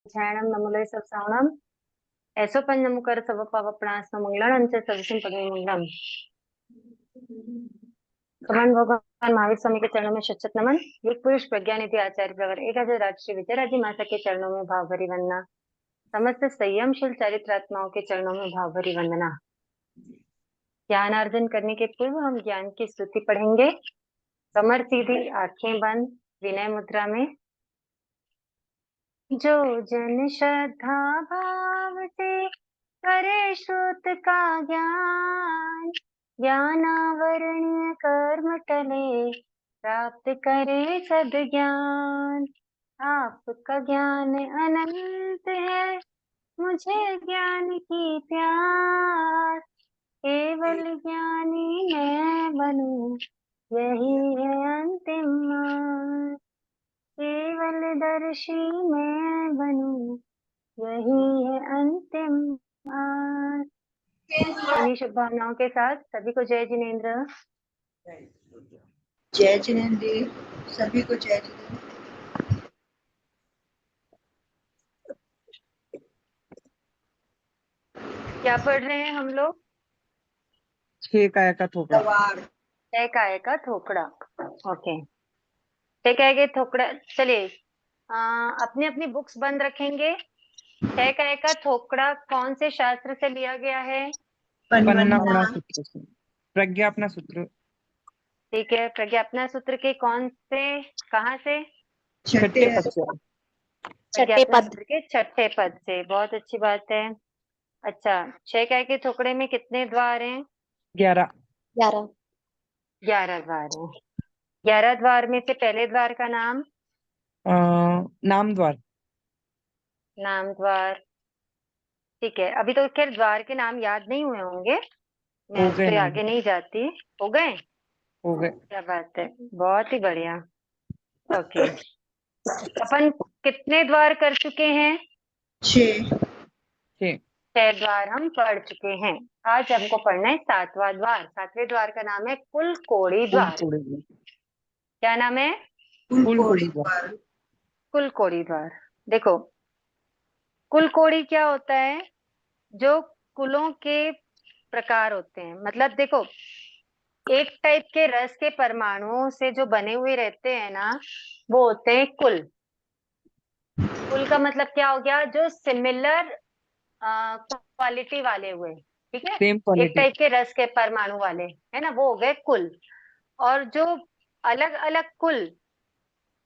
ध्यानम नमुले सब सावणम ऐसो नमुकर सब पावपणास मंगलम अंचे सविषम पदे मंगलम। भगवान भगवान महावीर स्वामी के चरणों में शत नमन। योग पुरुष प्रज्ञानिधि आचार्य प्रवर एकादश राजश्री विजयराजी माता के चरणों में भाव भरी वंदना। समस्त संयमशील चरित्रात्माओं के चरणों में भाव भरी वंदना। ज्ञानार्जन करने के पूर्व हम ज्ञान की स्तुति पढ़ेंगे। कमर सीधी, आंखें बंद, विनय मुद्रा में। जो जन श्रद्धा भाव से करे श्रुत का ज्ञान, ज्ञानावरणीय कर्म टले प्राप्त करे सद ज्ञान। आपका ज्ञान अनंत है, मुझे ज्ञान की प्यास, केवल ज्ञानी मैं बनूं, यही है अंतिम मार्ग। केवल दर्शी मैं बनूं, यही है अंतिम मार्ग। इन्हीं शुभकामनाओं के साथ सभी को जय जिनेन्द्र। जय जिनेन्द्र, सभी को जय जिनेन्द्र। क्या पढ़ रहे हैं हम लोग? छह काय का थोकड़ा। छह काय का थोकड़ा। ओके, छह काय के थोकड़ा। चलिए अपनी अपनी बुक्स बंद रखेंगे। छह काय का थोकड़ा कौन से शास्त्र से लिया गया है? पन्ना सूत्र से, प्रज्ञापना सूत्र। ठीक है, प्रज्ञापना सूत्र के कौन से, कहाँ से? छठे पद से। प्रज्ञापना सूत्र के छठे पद से। बहुत अच्छी बात है। अच्छा, छह काय के थोकड़े में कितने द्वार हैं? 11 11 द्वार हैं। 11 द्वार में से पहले द्वार का नाम? नाम द्वार। नाम द्वार। ठीक है, अभी तो खैर द्वार के नाम याद नहीं हुए होंगे, मैं उस पे आगे नहीं जाती। हो गए? हो गए। क्या बात है, बहुत ही बढ़िया। ओके, अपन कितने द्वार कर चुके हैं? 6 6 द्वार हम पढ़ चुके हैं। आज हमको पढ़ना है 7वां द्वार। 7वें द्वार का नाम है कुलकोड़ी द्वार। क्या नाम है? कुलकोड़ी द्वार। कुलकोड़ी द्वार। देखो, कुलकोड़ी क्या होता है? जो कुलों के प्रकार होते हैं। मतलब देखो, एक टाइप के रस के परमाणुओं से जो बने हुए रहते हैं ना, वो होते हैं कुल। कुल का मतलब क्या हो गया? जो सिमिलर क्वालिटी वाले हुए, ठीक है, सेम एक क्वालिटी। टाइप के रस के परमाणु वाले, है ना, वो हो गए कुल। और जो अलग अलग कुल,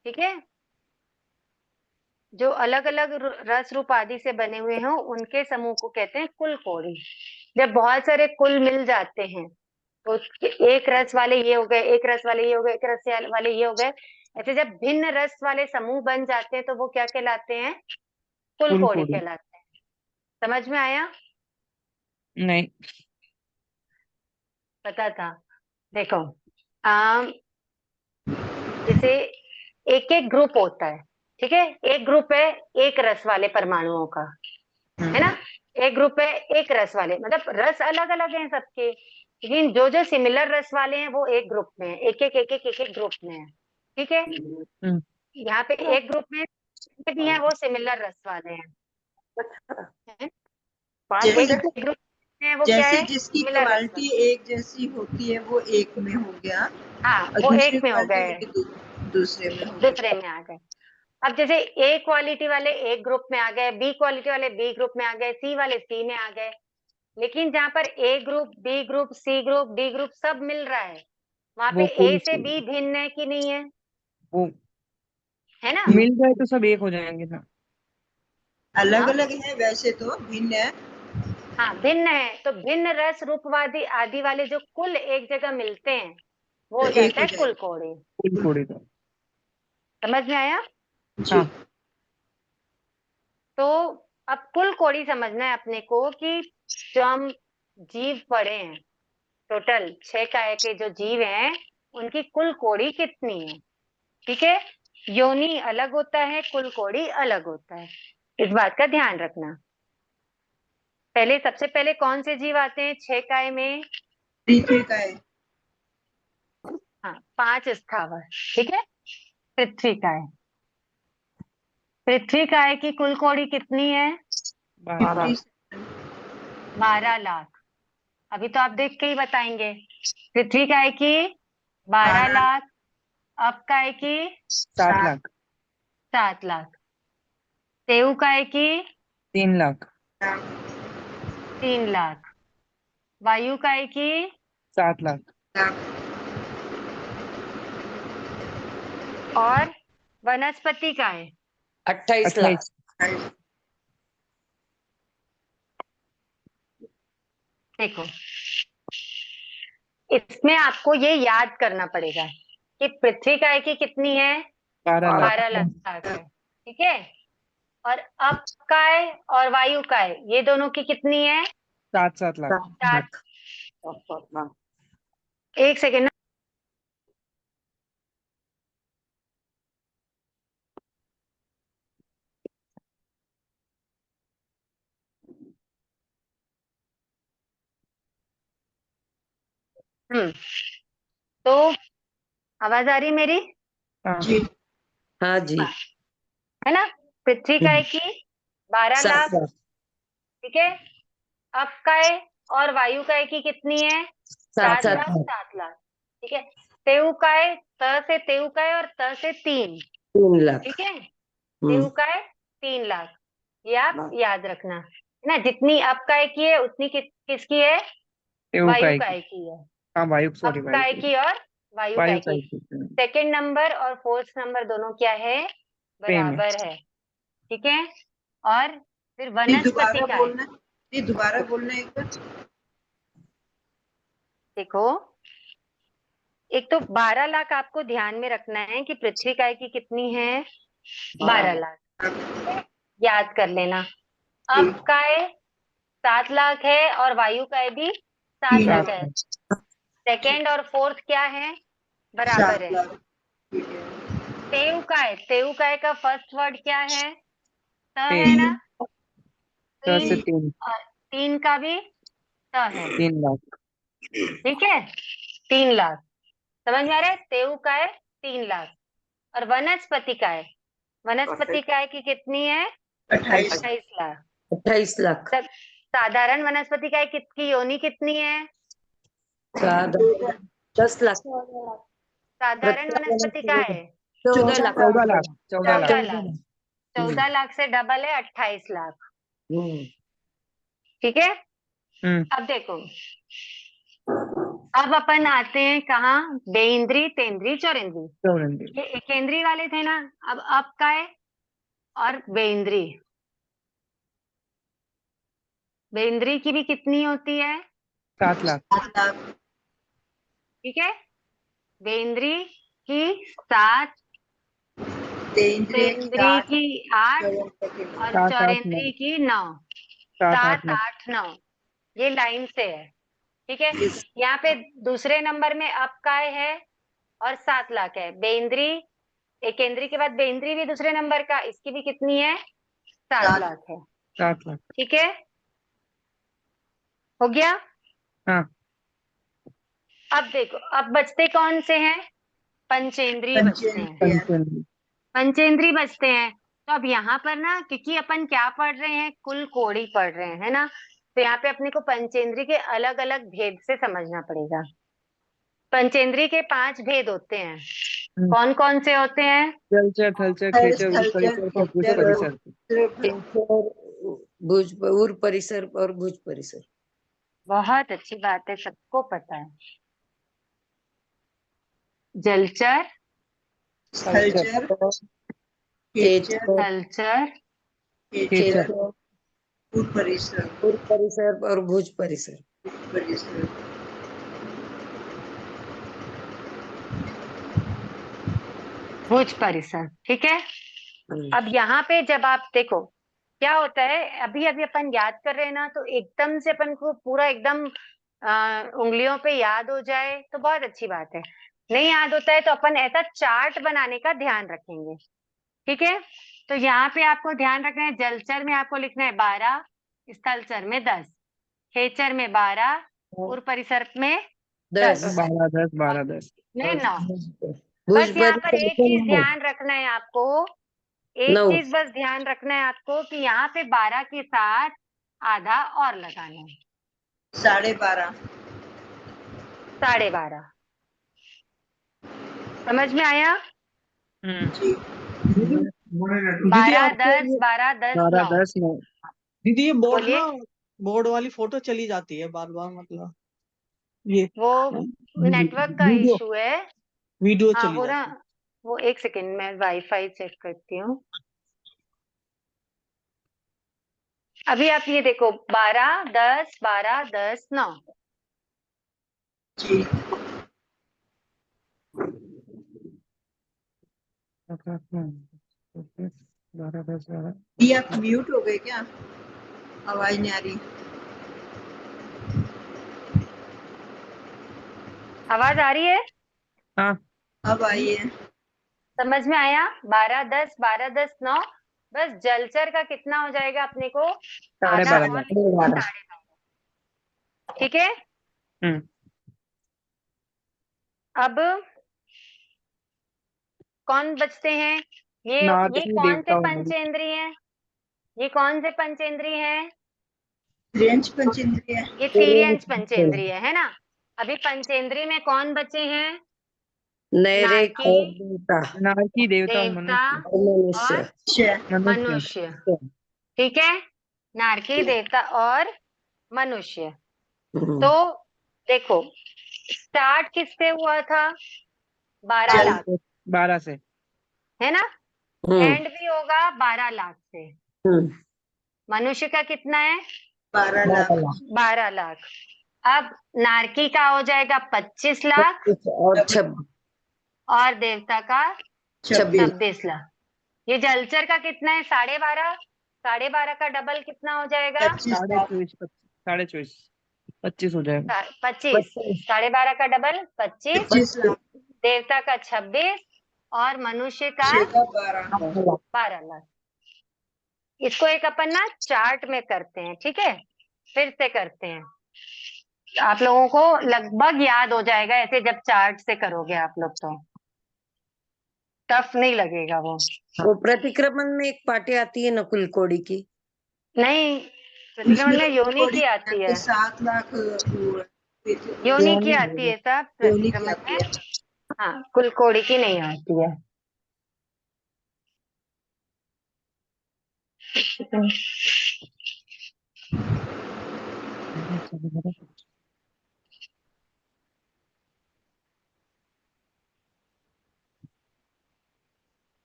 ठीक है, जो अलग अलग रस रूप आदि से बने हुए हों, उनके समूह को कहते हैं कुलकोड़ी। जब बहुत सारे कुल मिल जाते हैं तो एक रस वाले ये हो गए, एक रस वाले ये हो गए, एक रस वाले ये हो गए, ऐसे जब भिन्न रस वाले समूह बन जाते हैं तो वो क्या कहलाते हैं? कुलकोड़ी कहलाते हैं। समझ में आया? नहीं पता था। देखो, जैसे एक एक ग्रुप होता है, ठीक है, एक ग्रुप है एक रस वाले परमाणुओं का, है ना, एक ग्रुप है एक रस वाले, मतलब रस अलग अलग हैं सबके, लेकिन जो जो सिमिलर रस वाले हैं वो एक ग्रुप में है, एक एक एक एक एक एक ग्रुप में है, ठीक है। यहाँ पे एक ग्रुप में भी है, वो सिमिलर रस वाले हैं। जैसे एक ग्रुप में वो क्या जैसे है? जिसकी सिमिलर रस क्वालिटी वाले। एक जैसी होती है वो एक में हो गया, हाँ, और वो दूसरी एक में हो क्वालिटी गए, होगी दूसरे में हो गई। दूसरे में आ गए। अब जैसे ए क्वालिटी वाले एक ग्रुप में आ गए, बी क्वालिटी वाले बी ग्रुप में आ गए, सी वाले सी में आ गए। लेकिन जहाँ पर A group, B group, C group, D group सब मिल रहा है, वहां पे ए से बी भिन्न है कि नहीं है? वो है ना? मिल जाए तो सब एक हो जाएंगे ना। अलग हाँ, अलग है वैसे तो, भिन्न है। हाँ भिन्न है, तो भिन्न रस रूपवादी आदि वाले जो कुल एक जगह मिलते हैं वो तो हो एक जाता हो है जाएगा। कुलकोड़ी। कुलकोड़ी तो। समझ में आया? जी। हाँ। तो अब कुलकोड़ी समझना है अपने को कि जो हम जीव पढ़े हैं, टोटल 6 काय के जो जीव हैं, उनकी कुल कोड़ी कितनी है, ठीक है। योनि अलग होता है, कुल कोड़ी अलग होता है, इस बात का ध्यान रखना। पहले, सबसे पहले कौन से जीव आते हैं 6 काय में? पृथ्वी का है। हाँ, 5 स्थावर, ठीक है, पृथ्वी काय। पृथ्वी काय की कुल कौड़ी कितनी है? 12 12 लाख। अभी तो आप देख के ही बताएंगे। पृथ्वी काय की 12 लाख, अब काय की 7 लाख 7 लाख, तेऊ काय की 3 लाख 3 लाख, वायु काय की 7 लाख और वनस्पति का है 28 लाख 28 देखो, इसमें आपको ये याद करना पड़ेगा कि पृथ्वी काय की कितनी है? 12 लाख 12 लाख है, ठीक है। और अब काय और वायु काय, ये दोनों की कितनी है? 7 लाख 7। एक सेकेंड। तो आवाज आ रही मेरी? हाँ जी हाँ जी है ना? पृथ्वी काय की 12 7 लाख, लाख ठीक है। अब काय और वायु काय की कितनी है? 7 7 लाख 7 लाख, ठीक है। तेऊ काय, त से तेऊ काय और त से 3, 3 लाख ठीक है। तेऊ काय 3 लाख, ये आप याद रखना है ना। जितनी अब काय की है उतनी किसकी है? तेऊ वायु काय काय की की है। हाँ वायु अब सॉरी काय की और वायु वायु काय काय की, की सेकंड नंबर और फोर्थ नंबर दोनों क्या है? सेम है बराबर है, ठीक है। और फिर ये वनस्पति दोबारा का है, बोलना, ये दोबारा बोलना एक बार। देखो एक तो 12 लाख आपको ध्यान में रखना है कि पृथ्वी काय की कितनी है? 12 लाख, याद कर लेना। अब काय 7 लाख है और वायु काय भी 7 लाख है। सेकंड और फोर्थ क्या है? बराबर 7 है। लाख ठीक है। तेऊ काय का फर्स्ट वर्ड क्या है? त है तीन ना? 10 से 3 3 और 3 का भी त है, 3 लाख ठीक है। 3 लाख, समझ में आ रहा है? तेऊ का है 3 लाख और वनस्पति का है, वनस्पति का है कि कितनी है? 28 28 लाख। 28 लाख तब साधारण वनस्पति का है की योनि कितनी है? 10 लाख साधारण वनस्पति का है 14 लाख 14 लाख 14 लाख 14 लाख। 14 लाख से डबल है 28 लाख, ठीक है। अब देखो, अब अपन आते हैं कहाँ? बेइंद्री, तेंद्री, चौरेंद्री। 14 ये एकेंद्री वाले थे ना, अब का है और बेइंद्री। बेइंद्री की भी कितनी होती है? 7 लाख 7 लाख ठीक है। बेइंद्री की 7, तेंद्री तेंद्री की 8 और 7 8 9 चौरेंद्री की 9। 7 7 8 9 8 9, ये लाइन से है, ठीक है। यहाँ पे दूसरे नंबर में अब काय है और 7 लाख है। बेइंद्री, एकेंद्री के बाद बेइंद्री भी दूसरे नंबर का, इसकी भी कितनी है? 7 लाख है, 7 लाख ठीक है। हो गया। हाँ अब देखो, अब बचते कौन से हैं? पंचेंद्रीय बचते हैं, पंचेंद्री पंचेंद्रीय बचते हैं। तो अब यहाँ पर ना, क्योंकि अपन क्या पढ़ रहे हैं? कुल कोड़ी पढ़ रहे हैं, है ना। तो यहाँ पे अपने को पंचेंद्रीय के अलग अलग भेद से समझना पड़ेगा। पंचेंद्रीय के 5 भेद होते हैं। कौन कौन से होते हैं? जलचर थलचर खेचर उर परिसर खरगोश परिसर भुज उर परिसर और भुज परिसर। बहुत अच्छी बात है, सबको पता है। जलचर, स्थलचर खेचर थलचर, खेचर उर परिसर उर परिसर और भुज परिसर। परिसर भुज परिसर, ठीक है। अब यहाँ पे जब आप देखो क्या होता है, अभी अभी अपन याद कर रहे हैं ना, तो एकदम से अपन को पूरा एकदम उंगलियों पे याद हो जाए तो बहुत अच्छी बात है। नहीं याद होता है तो अपन ऐसा चार्ट बनाने का ध्यान रखेंगे, ठीक है। तो यहाँ पे आपको ध्यान रखना है, जलचर में आपको लिखना है 12, स्थलचर में 10, खेचर में 12, उर परिसर में 10 12 10 12 10 में 9। भुज बस यहाँ पर एक चीज परिसर ध्यान रखना है आपको एक 9 चीज बस ध्यान रखना है आपको कि यहाँ पे 12 के साथ आधा और लगाना है, 12.5 12.5। समझ में आया? जी। दीदी 12 आपको 10 12 10 12 9। 10 9। दीदी ये बोर्ड बोलिए। ना, बोर्ड वाली फोटो चली जाती है बार बार, मतलब ये वो नेटवर्क का वीडियो इशू है। वीडियो हाँ चली वो ना, जाती है। वो एक सेकेंड में वाईफाई चेक करती हूँ। अभी आप ये देखो 12 10 12 10 9। जी। 12 10 12। ये आप म्यूट हो गए क्या? आवाज नहीं आ रही। आवाज आ रही है? हाँ अब आई है। समझ में आया? 12 10 12 10 9। बस जलचर का कितना हो जाएगा अपने को? आधा 12.5 और लाख। 12 ठीक है। हम्म। अब कौन बचते हैं? ये नारकी कौन से देवता और मनुष्य। पंचेंद्रिय हैं? ये कौन से पंचेंद्रिय हैं? रेंज पंचेंद्रिय। ये तिर्यंच पंचेंद्रिय है ना। अभी पंचेंद्रिय में कौन बचे हैं? नैरेक नारकी, और देवता नारकी देवता और देवता मनुष्य। और मनुष्य। और अच्छा। मनुष्य। मनुष्य। ठीक है, नारकी देवता और मनुष्य। हम्म, तो देखो, स्टार्ट किससे हुआ था? 12 जल। लाख, 12 से। है ना। हम्म, एंड भी होगा 12 लाख से। हम्म, मनुष्य का कितना है? 12 लाख। 12 लाख। अब नारकी का हो जाएगा 25 लाख 25 और 26 और देवता का 26। 26 लाख। ये जलचर का कितना है? 12.5। 12.5 का डबल कितना हो जाएगा? 25 लाख। 24 25 हो जाएगा। 25। 12.5 का डबल 25। 25 लाख। देवता का 26 और मनुष्य का 12। 12 लाख। इसको एक अपन ना चार्ट में करते हैं, ठीक है, फिर से करते हैं। आप लोगों को लगभग याद हो जाएगा ऐसे, जब चार्ट से करोगे आप लोग तो टफ नहीं लगेगा वो। वो प्रतिक्रमण में एक पार्टी आती है नकुल कोड़ी की। नहीं, प्रतिक्रमण में योनि थोड़ी की आती है। 7 लाख योनि की आती है सब योनि की प्रतिक्रमण आती में। है। हाँ, कुलकोड़ी की नहीं आती है।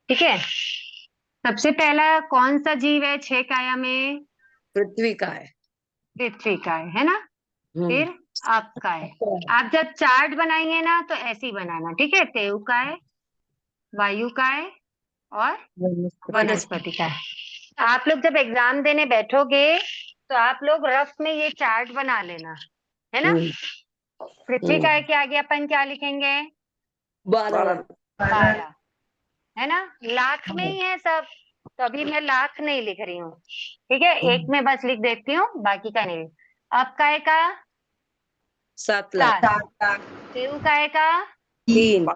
ठीक है, सबसे पहला कौन सा जीव है 6 काया में? पृथ्वी का है। पृथ्वी का है ना। हम्म, फिर आपका है। आप जब चार्ट बनाएंगे ना तो ऐसे ही बनाना, ठीक है। तेउ का है, वायु का है और वनस्पति का है। आप लोग जब एग्जाम देने बैठोगे तो आप लोग रफ में ये चार्ट बना लेना, है ना। हम्म, पृथ्वी का है कि आगे अपन क्या लिखेंगे? 12 12, है ना। लाख में ही है सब, तो अभी मैं लाख नहीं लिख रही हूँ, ठीक है। एक में बस लिख देती हूँ, बाकी का नहीं। अब काय का 7 लाख 7, 7 लाख। तेउ काय का 3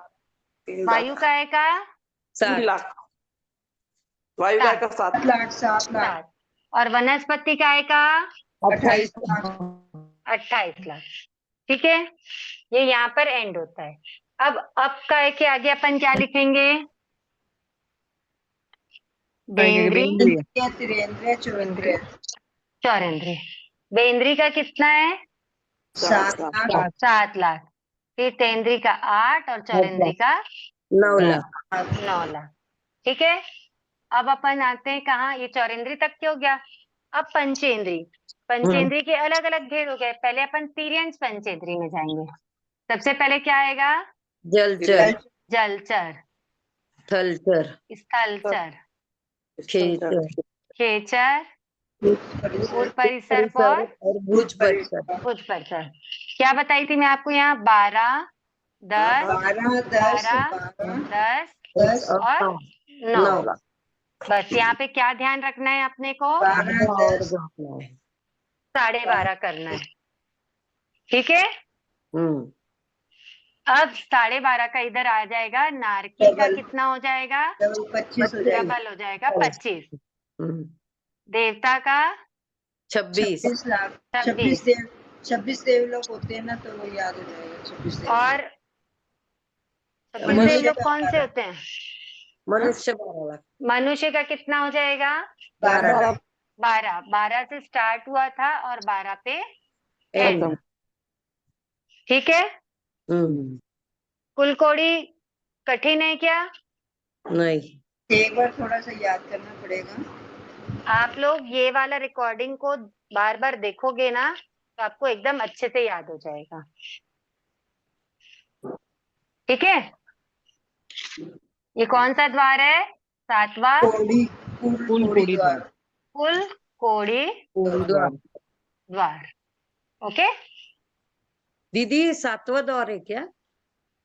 वायु काय का 7 वायु का 7 7 लाख। 7 लाख। 7 और वनस्पति काय का 28 लाख। 28 लाख। ठीक है, ये यहाँ पर एंड होता है। अब काय के आगे अपन क्या लिखेंगे? बेंद्री, इंद्रिय, तिरेंद्रिय, चौरेंद्रिय। चौरेंद्री। बेंद्री का कितना है? 7 लाख। 7 लाख। फिर तेंद्री का 8 और चौरेंद्री का 9 लाख 9 लाख। ठीक है, अब अपन आते हैं कहाँ? ये चौरेंद्री तक के हो गया। अब पंचेंद्री। पंचेंद्री के अलग अलग भेद हो गए। पहले अपन तिर्यंच पंचेंद्री में जाएंगे। सबसे पहले क्या आएगा? जलचर जलचर, थलचर स्थलचर, खेचर खेचर, परिसर। ऊर परिसर परिसर और और भुज परिसर। भुज परिसर। क्या बताई थी मैं आपको यहाँ? 12 10 12 10 12 10 10 और 9। 9 बस यहाँ पे क्या ध्यान रखना है अपने को? 12 और 10 घटना है। 12.5 करना है, ठीक है। हम्म, अब 12:30 का इधर आ जाएगा, नारकी का डबल कितना हो जाएगा? डबल 25 हो जाएगा। डबल हो जाएगा 25। हम्म, देवता का 26। 26 लाख 26। 26 देवलोक होते हैं ना, तो वो याद हो जाएगा 26 देवलोक। और 26 मनुष्य देवलोक का कौन से 12 होते हैं? मनुष्य 12 लाख। मनुष्य का कितना हो जाएगा? 12 लाख। 12। 12 से स्टार्ट हुआ था और 12 पे एंड। एंड। ठीक है। हम्म, कुलकोड़ी कठिन है क्या? नहीं। एक बार थोड़ा सा याद करना पड़ेगा। आप लोग ये वाला रिकॉर्डिंग को बार बार देखोगे ना, तो आपको एकदम अच्छे से याद हो जाएगा। ठीक है। ये कौन सा द्वार है? 7वां कोड़ी कुल कुल कोड़ी कोड़ी द्वार। द्वार। कुल कोड़ी कोड़ी द्वार। द्वार। द्वार। ओके। दीदी ये 7वां द्वार है क्या?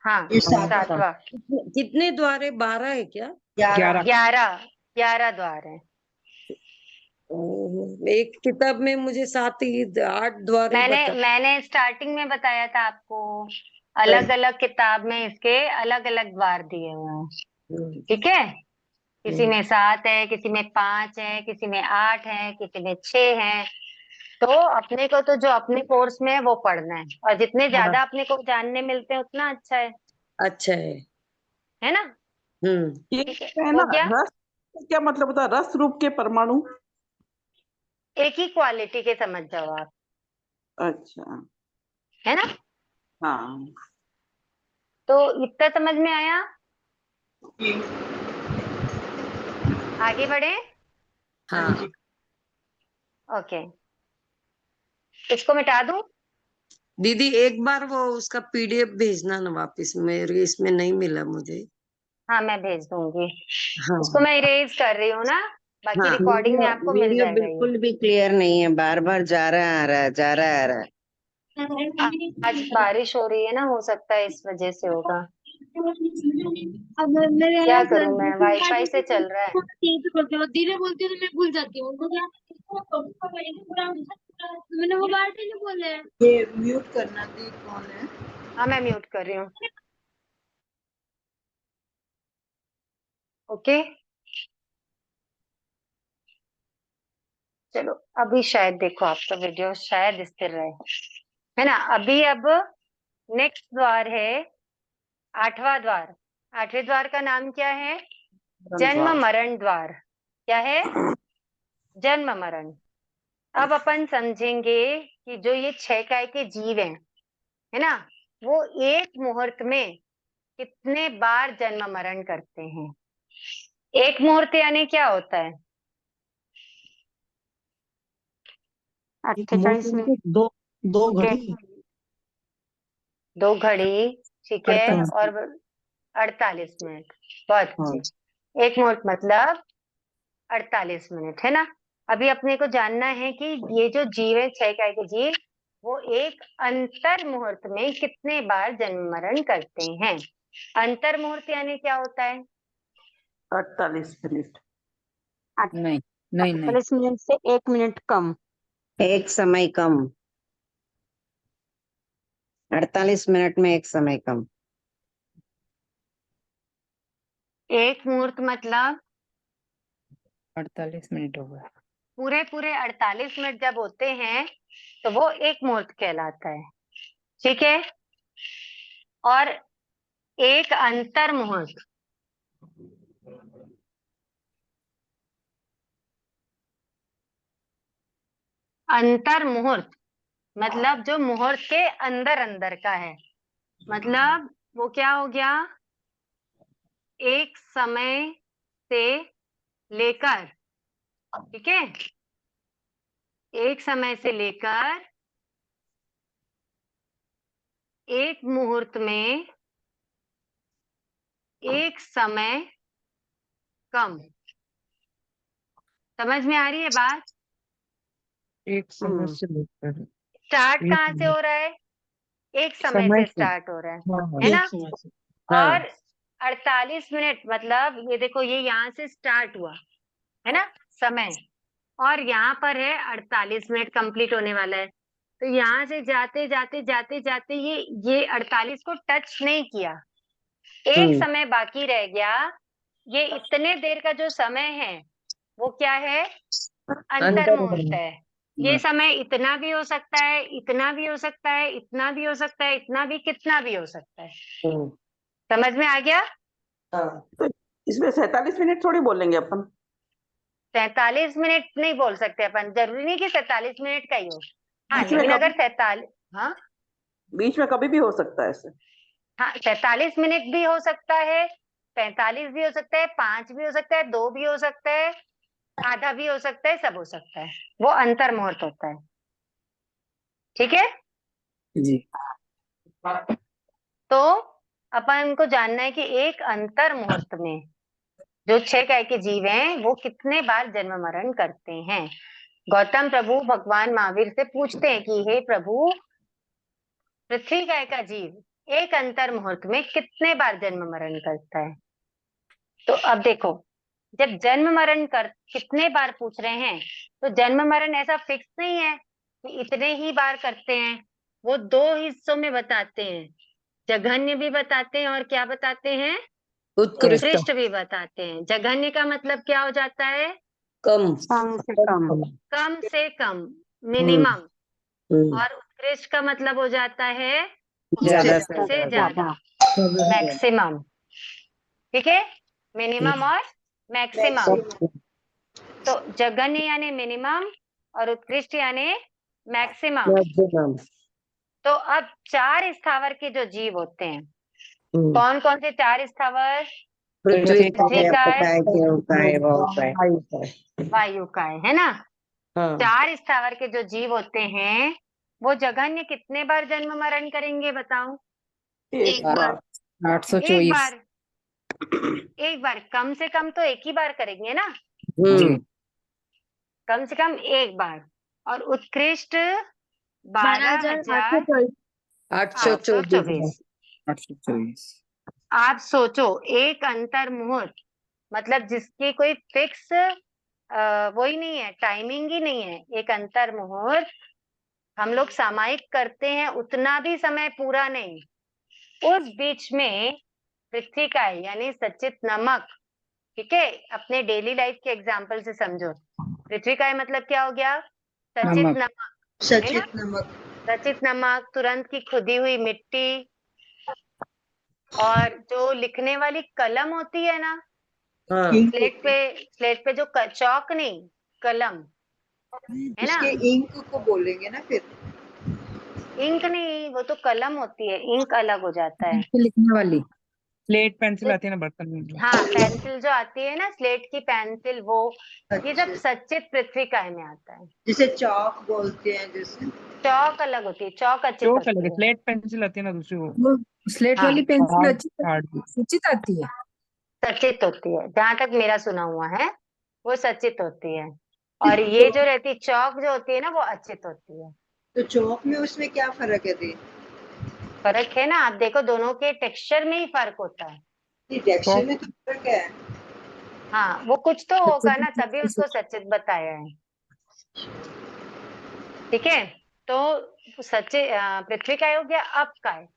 हाँ, ये 7वां 7वां। कितने द्वार है? 12 है क्या? 11 11। 11 द्वार है। एक किताब में मुझे 8 द्वार ही मैंने बता। मैंने स्टार्टिंग में बताया था आपको, अलग अलग किताब में इसके अलग अलग द्वार दिए हुए हैं। हम्म, ठीक है। किसी हम्म, में 7 है, किसी में 5 है, किसी में 8 है, किसी में 6 है। तो अपने को तो जो अपने कोर्स में है वो पढ़ना है, और जितने हाँ, ज्यादा अपने को जानने मिलते हैं उतना अच्छा अच्छा है ना? हम्म, ये ठीक है, है हो ना, गया। रस क्या मतलब होता है? रस रूप के परमाणु। एक ही क्वालिटी के समझ जाओ आप, अच्छा। है ना? हाँ। तो इतना समझ में आया। की। आगे बढ़े। हाँ हाँ। जी। ओके, इसको मिटा दूं? दीदी एक बार वो उसका पीडीएफ भेजना ना वापस, मेरे इसमें नहीं मिला मुझे। हाँ, मैं भेज दूंगी। हाँ, इसको मैं इरेज कर रही हूँ ना, बाकी हाँ। रिकॉर्डिंग में आपको मिल वीडियो जाएगा ये। बिल्कुल भी क्लियर नहीं है, बार बार जा रहा है आ रहा है, जा रहा है आ रहा है। आज बारिश हो रही है ना, हो सकता है इस वजह से होगा। अब मेरे क्या अलग करूं मैं, वाईफाई से चल रहा है। धीरे बोलती हूँ तो मैं भूल जाती हूँ उनको क्या। मैंने वो बार नहीं बोले हैं। ये म्यूट करना थी, कौन है? हाँ, मैं म्यूट कर रही हूँ। ओके, चलो अभी शायद देखो आपका वीडियो शायद स्थिर रहे, है ना? अभी अब नेक्स्ट द्वार है 8वां द्वार। 8वें द्वार का नाम क्या है? जन्म मरण द्वार। क्या है? जन्म मरण। अब अपन समझेंगे कि जो ये 6 काय के जीव हैं, है ना, वो एक मुहूर्त में कितने बार जन्म मरण करते हैं। एक मुहूर्त यानी क्या होता है? एक 48 मोटर मिनट के दो दो के घड़ी। 2 घड़ी। ठीक है। 48 और 48 मिनट। बहुत हाँ। अच्छे। एक मुहूर्त मतलब 48 मिनट, है ना? अभी अपने को जानना है कि ये जो जीव है, 6 काय के जीव, वो एक अंतर मुहूर्त में कितने बार जन्म मरण करते हैं। अंतर मुहूर्त यानी क्या होता है? 48 मिनट। नहीं नहीं नहीं। 48 मिनट से 1 मिनट कम। एक समय कम, 48 मिनट में एक समय कम। एक मुहूर्त मतलब 48 मिनट हो गए। पूरे पूरे 48 मिनट जब होते हैं तो वो एक मुहूर्त कहलाता है। ठीक है। और एक अंतर मुहूर्त, अंतर मुहूर्त मतलब जो मुहूर्त के अंदर अंदर का है, मतलब वो क्या हो गया? एक समय से लेकर, ठीक है, एक समय से लेकर एक मुहूर्त में एक समय कम। समझ में आ रही है बात? एक समय से लेकर स्टार्ट एक कहाँ से मिनट हो रहा है? एक समय समय से से। स्टार्ट हो रहा हाँ हाँ है ना? एक समय से। हाँ। और 48 मिनट मतलब ये देखो, ये यहाँ से स्टार्ट हुआ है ना समय, और यहाँ पर है 48 मिनट कंप्लीट होने वाला है। तो यहाँ से जाते जाते जाते जाते ये 48 को टच नहीं किया। एक समय बाकी रह गया। ये इतने देर का जो समय है वो क्या है? अंतर मुहूर्त है। ये समय इतना भी हो सकता है, इतना भी हो सकता है, इतना भी हो सकता है, इतना भी, कितना भी हो सकता है। समझ में आ गया? तो इसमें 47 मिनट थोड़ी बोलेंगे अपन। 47 मिनट नहीं बोल सकते अपन, जरूरी नहीं कि 47 मिनट का ही हो। हाँ, बीच में लेकिन कभी- अगर 47, हाँ बीच में कभी भी हो सकता है ऐसे। हाँ, 47 मिनट भी हो सकता है, 45 भी हो सकता है, 5 भी हो सकता है, 2 भी हो सकता है, आधा भी हो सकता है, सब हो सकता है। वो अंतर मुहूर्त होता है। ठीक है जी। तो अपन को जानना है कि एक अंतर मुहूर्त में जो 6 काय के जीव हैं वो कितने बार जन्म मरण करते हैं। गौतम प्रभु भगवान महावीर से पूछते हैं कि हे प्रभु, पृथ्वी काय का जीव एक अंतर मुहूर्त में कितने बार जन्म मरण करता है। तो अब देखो, जब जन्म मरण कर कितने बार पूछ रहे हैं, तो जन्म मरण ऐसा फिक्स नहीं है कि इतने ही बार करते हैं। वो 2 हिस्सों में बताते हैं, जघन्य भी बताते हैं और क्या बताते हैं? उत्कृष्ट उत्कृष्ट भी बताते हैं। जघन्य का मतलब क्या हो जाता है? कम कम से कम। कम से कम, मिनिमम। हम्म, और उत्कृष्ट का मतलब हो जाता है ज्यादा से से ज्यादा, मैक्सिमम। ठीक है, मिनिमम और मैक्सिमम। तो जघन्य यानी मिनिमम और उत्कृष्ट यानी मैक्सिमम। मैक्सिमम। तो अब 4 स्थावर के जो जीव होते हैं, हम्म, कौन कौन से 4 स्थावर? पृथ्वी पृथ्वी का है, वायु वायु का है ना। हाँ 4 स्थावर के जो जीव होते हैं वो जघन्य कितने बार जन्म मरण करेंगे बताओ? एक बार। 824। एक बार, कम से कम तो एक ही बार करेंगे ना, हम्म, कम से कम एक बार। और उत्कृष्ट 12,824। 824 12,824। आप सोचो, एक अंतर मुहूर्त मतलब जिसकी कोई फिक्स वो ही नहीं है, टाइमिंग ही नहीं है। एक अंतर मुहूर्त हम लोग सामायिक करते हैं, उतना भी समय पूरा नहीं। उस बीच में पृथ्वी का यानी सचित नमक, ठीक है, अपने डेली लाइफ के एग्जाम्पल से समझो। पृथ्वी का मतलब क्या हो गया? सचित नमक। नमक, सचित नमक। सचित नमक, तुरंत की खुदी हुई मिट्टी, और जो लिखने वाली कलम होती है ना, हाँ स्लेट पे जो चौक नहीं, कलम, है ना। उसके इंक को बोलेंगे ना फिर। इंक नहीं, वो तो कलम होती है, इंक अलग हो जाता है। लिखने वाली। प्लेट पेंसिल आती है ना बर्तन में जो। हाँ, पेंसिल जो आती है ना, स्लेट की पेंसिल, वो ये सब अच्छा, सचित पृथ्वी काय में आता है। जिसे चौक बोलते हैं जैसे। चौक अलग होती है, चौक अच्छी जो होती कलर है। प्लेट पेंसिल आती है ना दूसरी वो वो स्लेट हाँ, वाली पेंसिल हार्ड अच्छी हार्ड। सूचित आती है। सचित होती है, जहां तक मेरा सुना हुआ है वो सचित होती है। और ये जो रहती है चौक जो होती है ना, वो अचित होती है। तो चौक में उसमें क्या फर्क है दी? फर्क है ना, आप देखो दोनों के टेक्सचर में ही फर्क होता है। टेक्सचर में तो फर्क है। हाँ, वो कुछ तो होगा ना, तभी उसको सचित बताया है। ठीक है, तो सचित पृथ्वी काय हो गया, अब काय।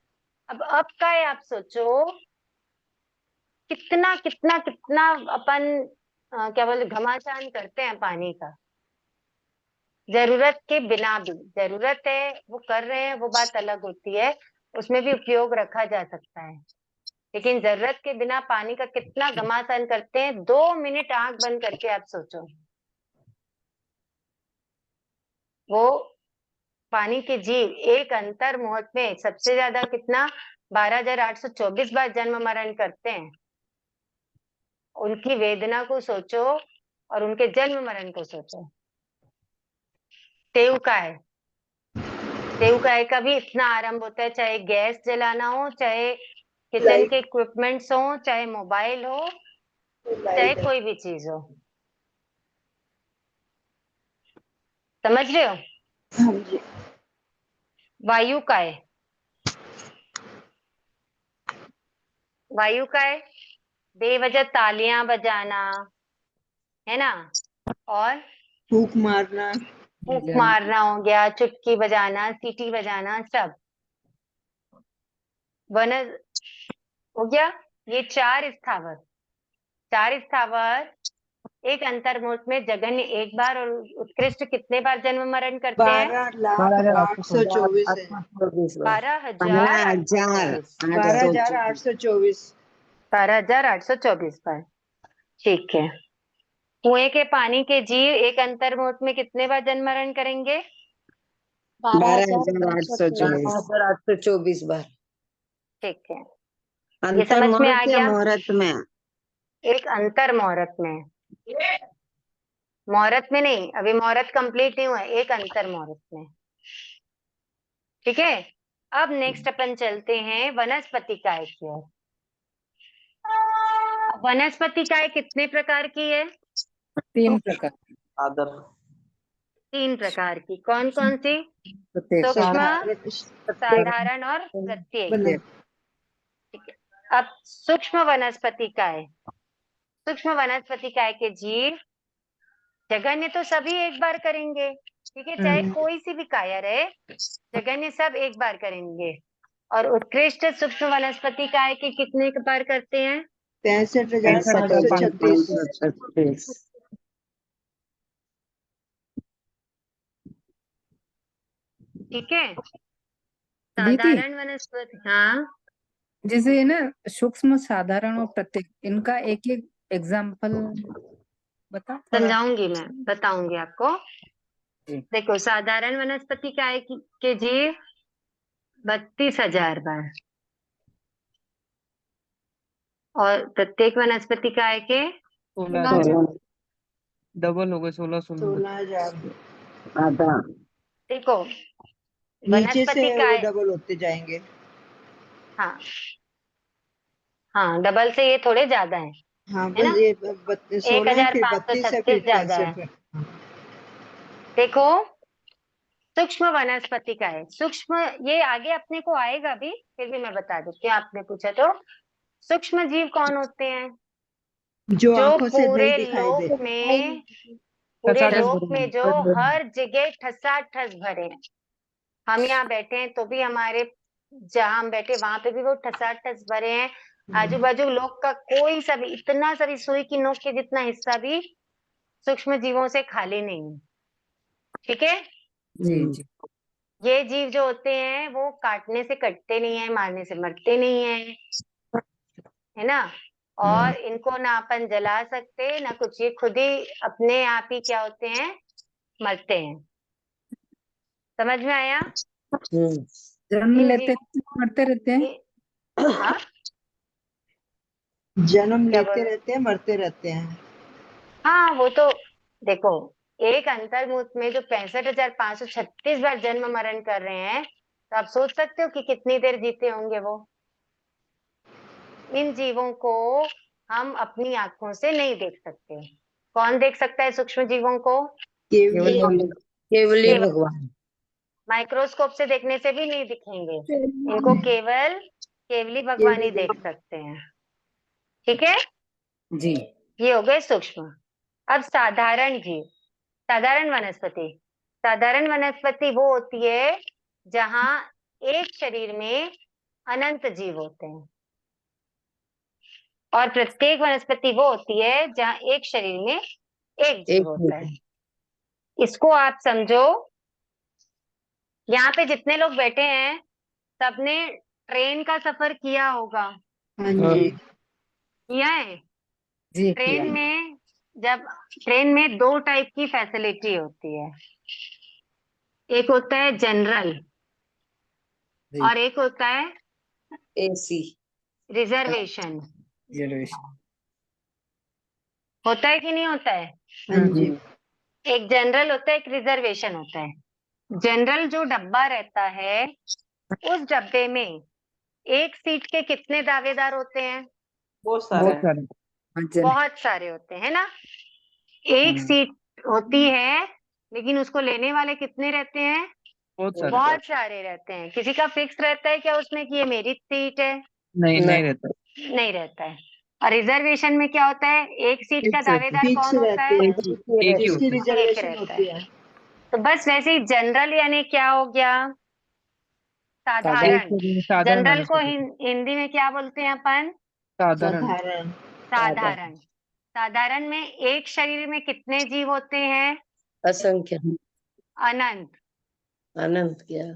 अब काय आप सोचो, कितना कितना कितना अपन क्या बोलते, घमासान करते हैं पानी का, जरूरत के बिना भी। जरूरत है वो कर रहे हैं, वो बात अलग होती है, उसमें भी उपयोग रखा जा सकता है। लेकिन जरूरत के बिना पानी का कितना घमासान करते हैं। 2 मिनट आंख बंद करके आप सोचो, वो पानी के जीव एक अंतर मुहूर्त में सबसे ज्यादा कितना, 12,824 बार जन्म मरण करते हैं। उनकी वेदना को सोचो और उनके जन्म मरण को सोचो। टेउकाय का भी इतना आरंभ होता है, चाहे गैस जलाना हो, चाहे किचन के इक्विपमेंट्स हो, चाहे मोबाइल हो, चाहे कोई भी चीज हो। समझ रहे हो? हाँ जी। वायुकाय, वायुकाय बेवजह तालियां बजाना, है ना, और फूक मारना। फूंक मारना हो गया, चुटकी बजाना, सीटी बजाना, सब वनस हो गया। ये चार स्थावर एक अंतर्मुहूर्त में जगन्य एक बार और उत्कृष्ट कितने बार जन्म मरण करते हैं? 12,0824 है। 12,824 12,824 12,824 बार। ठीक है। कुएं के पानी के जीव एक अंतर्मुहूर्त में कितने बार जन्म मरण करेंगे? 12,824 12,824 बार। ठीक है, ये अंतर समझ में आ मुहूर्त या गया? मुहूर्त में? एक अंतर मुहूर्त में, मुहूर्त में नहीं, अभी मुहूर्त कंप्लीट नहीं हुआ है, एक अंतर मुहूर्त में। ठीक है, अब नेक्स्ट अपन चलते हैं वनस्पति काय की ओर। वनस्पति काय कितने प्रकार की है? 3 प्रकार। आदर 3 प्रकार की। कौन कौन सी? प्रत्येक सूक्ष्म, साधारण और प्रत्येक। ठीक है, अब सूक्ष्म वनस्पति काय। सूक्ष्म वनस्पति काय के जीव जगन्य तो सभी एक बार करेंगे, ठीक है, चाहे कोई सी भी काया रहे, जगन्य सब एक बार करेंगे। और उत्कृष्ट सूक्ष्म वनस्पति काय के कितने बार करते हैं? 65,536 ठीक है। दीदी, साधारण वनस्पति, हाँ जैसे है ना सूक्ष्म, साधारण और प्रत्येक, इनका एक एक एग्जाम्पल बता थोड़ा। समझाऊंगी, मैं बताऊंगी आपको। जी। देखो, साधारण वनस्पति काय के जीव 32,000 बार, और प्रत्येक वनस्पति काय के 16,000 डबल हो गए, 16,000। 16,000 आधा। देखो, नीचे से वनस्पति वो काय, डबल होते जाएंगे। हाँ हाँ, डबल से ये थोड़े ज्यादा है हाँ, है ना? बस ये 16 है, फिर 32 है, फिर 1,536 ज्यादा है। 65 है। देखो, सूक्ष्म वनस्पति का है, सूक्ष्म, ये आगे अपने को आएगा भी, फिर भी मैं बता देती हूँ, आपने पूछा तो। सूक्ष्म जीव कौन होते हैं? जो जो आंखों से नहीं पूरे दिखाई दे। लोक में, पूरे ठसाठस लोक भरे में हैं। जो हर जगह ठसाठस भरे हैं। हम यहाँ बैठे हैं तो भी हमारे, जहाँ हम बैठे वहां पे भी वो ठसाठस भरे हैं। आजू बाजू लोग का कोई सा भी, इतना सा भी सुई की नोक के जितना हिस्सा भी सूक्ष्म जीवों से खाली नहीं है। ठीक है, जी जी। ये जीव जो होते हैं वो काटने से कटते नहीं है, मारने से मरते नहीं है ना? और इनको ना अपन जला सकते ना कुछ, ये खुद ही अपने आप ही क्या होते हैं, मरते हैं। समझ में आया? जन्म इन लेते जीवों को मरते रहते हैं। हाँ, जन्म क्या लेते बोल रहे? रहते हैं, मरते रहते हैं। हाँ, वो तो देखो, एक अंतर्मुहूर्त में जो 65,536 बार जन्म मरण कर रहे हैं, तो आप सोच सकते हो कि कितनी देर जीते होंगे वो। इन जीवों को हम अपनी आंखों से नहीं देख सकते। कौन देख सकता है सूक्ष्म जीवों को? केवल केवली केवल भगवान। माइक्रोस्कोप से देखने से भी नहीं दिखेंगे, इनको केवली भगवान ही देख सकते हैं। ठीक है, जी। ये हो गए सूक्ष्म। अब साधारण जीव, साधारण वनस्पति। साधारण वनस्पति वो होती है जहां एक शरीर में अनंत जीव होते हैं, और प्रत्येक वनस्पति वो होती है जहां एक शरीर में एक जीव होता है। इसको आप समझो, यहाँ पे जितने लोग बैठे हैं सबने ट्रेन का सफर किया होगा, हाँ जी। किया है? जी ट्रेन में, जब ट्रेन में 2 टाइप की फैसिलिटी होती है, एक होता है जनरल और एक होता है एसी। रिजर्वेशन। रिजर्वेशन। होता है कि नहीं होता है? हाँ जी। एक जनरल होता है, एक रिजर्वेशन होता है। जनरल जो डब्बा रहता है, उस डब्बे में एक सीट के कितने दावेदार होते हैं? बहुत बहुत सारे सारे। हाँ, जन। बहुत सारे होते हैं ना। एक सीट होती है, लेकिन उसको लेने वाले कितने रहते हैं? बहुत सारे। बहुत सारे रहते हैं। किसी का फिक्स रहता है क्या उसमें कि ये मेरी सीट है? नहीं नहीं रहता। नहीं रहता है। और रिजर्वेशन में क्या होता है, एक सीट का फिक्स रहता है। दावेदार फिक्स कौन होता रहते है? हैं, एक ही जिसकी होता है। रिजर्वेशन रहता होती है। है। तो बस वैसे ही जनरल यानी क्या हो गया? साधारण। साधारण जनरल को वनस्पति। हिंदी में क्या बोलते हैं अपन? साधारण। साधारण। साधारण। साधारण में एक शरीर में कितने जीव होते हैं? असंख्य। अनंत। अनंत क्या? हाँ,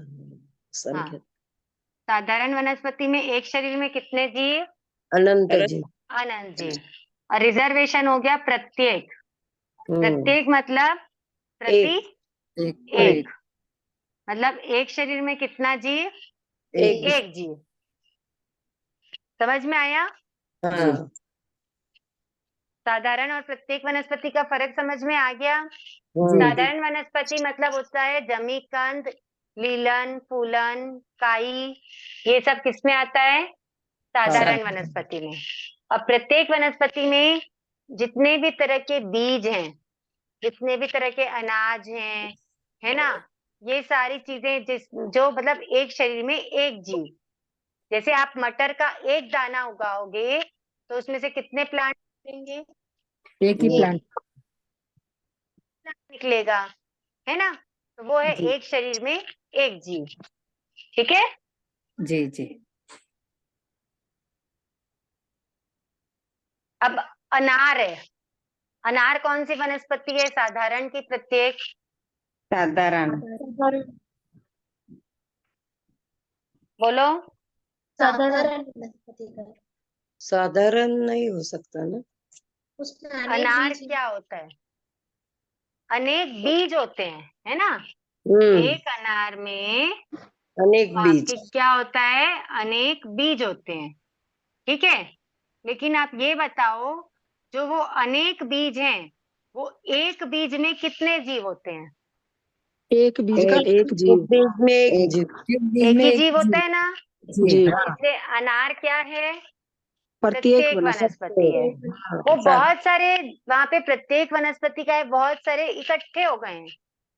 असंख्य। साधारण वनस्पति में एक शरीर में कितने जीव? अनंत जी। अनंत जीव। और रिजर्वेशन हो गया प्रत्येक। प्रत्येक मतलब प्रति एक एक। मतलब एक शरीर में कितना जीव? एक। एक जीव। समझ में आया? हाँ। साधारण और प्रत्येक वनस्पति का फर्क समझ में आ गया? जी। साधारण वनस्पति मतलब होता है जमी, कंद, लीलन, फूलन, काई, ये सब किसमें आता है? साधारण वनस्पति में। और प्रत्येक वनस्पति में जितने भी तरह के बीज हैं, जितने भी तरह के अनाज हैं, है ना, ये सारी चीजें जो मतलब एक शरीर में एक जीव। जैसे आप मटर का एक दाना उगाओगे तो उसमें से कितने प्लांट निकलेंगे? एक ही प्लांट निकलेगा, है ना। तो वो है एक शरीर में एक जीव। ठीक है। जी जी। अब अनार है। अनार कौन सी वनस्पति है? साधारण की प्रत्येक? साधारण। बोलो। साधारण वनस्पति का साधारण नहीं हो सकता ना। उसमें अनेक अनार बीज क्या होता है? अनेक बीज होते हैं, है ना। हम्म। एक अनार में अनेक बीज। आपके क्या होता है? अनेक बीज होते हैं। ठीक है। लेकिन आप ये बताओ, जो वो अनेक बीज हैं, वो एक बीज में कितने जीव होते हैं? एक बीज का एक जीव। एक बीज में एक जीव। एक बीज एक में ही एक जीव होता जीव। है ना। जी हाँ। इसलिए अनार क्या है? प्रत्येक प्रत्येक वनस्पति है। हाँ, वो बहुत सारे, वहां पे प्रत्येक वनस्पति का है, बहुत सारे इकट्ठे हो गए हैं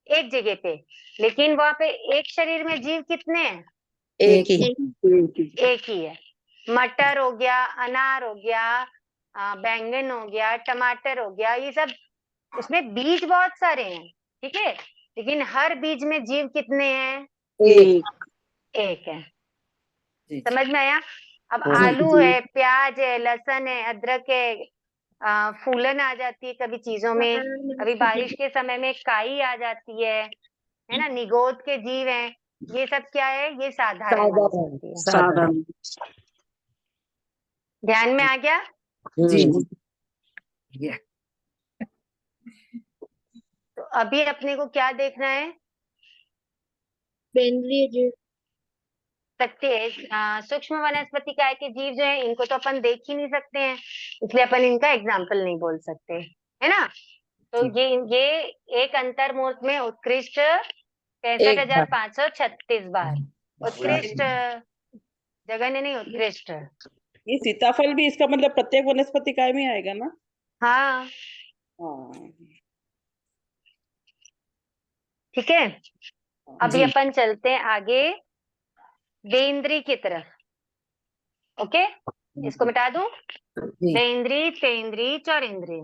एक जगह पे। लेकिन वहां पे एक शरीर में जीव कितने हैं? एक ही। एक ही है। मटर हो गया, अनार हो गया, बैंगन हो गया, टमाटर हो गया, ये सब उसमें बीज बहुत सारे हैं। ठीक है। लेकिन हर बीज में जीव कितने हैं? एक। एक है। जी समझ में आया? अब हाँ। आलू है, प्याज है, लहसुन है, अदरक है, फूलन आ जाती है कभी चीजों में। अभी बारिश के समय में काई आ जाती है ना। निगोद के जीव हैं। ये सब क्या है? ये साधारण वनस्पति है। साधारण। ध्यान में आ गया? जी हम्म। जी। तो अभी अपने को क्या देखना है? केंद्रीय जीव सकते हैं सूक्ष्म वनस्पति काय के जीव जो है, इनको तो अपन देख ही नहीं सकते हैं, इसलिए अपन इनका एग्जाम्पल नहीं बोल सकते, है ना। तो ये एक अंतर्मूर्त में उत्कृष्ट 65,536 बार। उत्कृष्ट जगन्य नहीं, उत्कृष्ट। ये सीताफल भी इसका मतलब प्रत्येक वनस्पति काय में आएगा ना? हाँ हाँ। ठीक है। अभी अपन चलते हैं आगे बेंद्री की तरफ। ओके, इसको मिटा दूं। बेंद्री, तेंद्री, चौरेंद्री।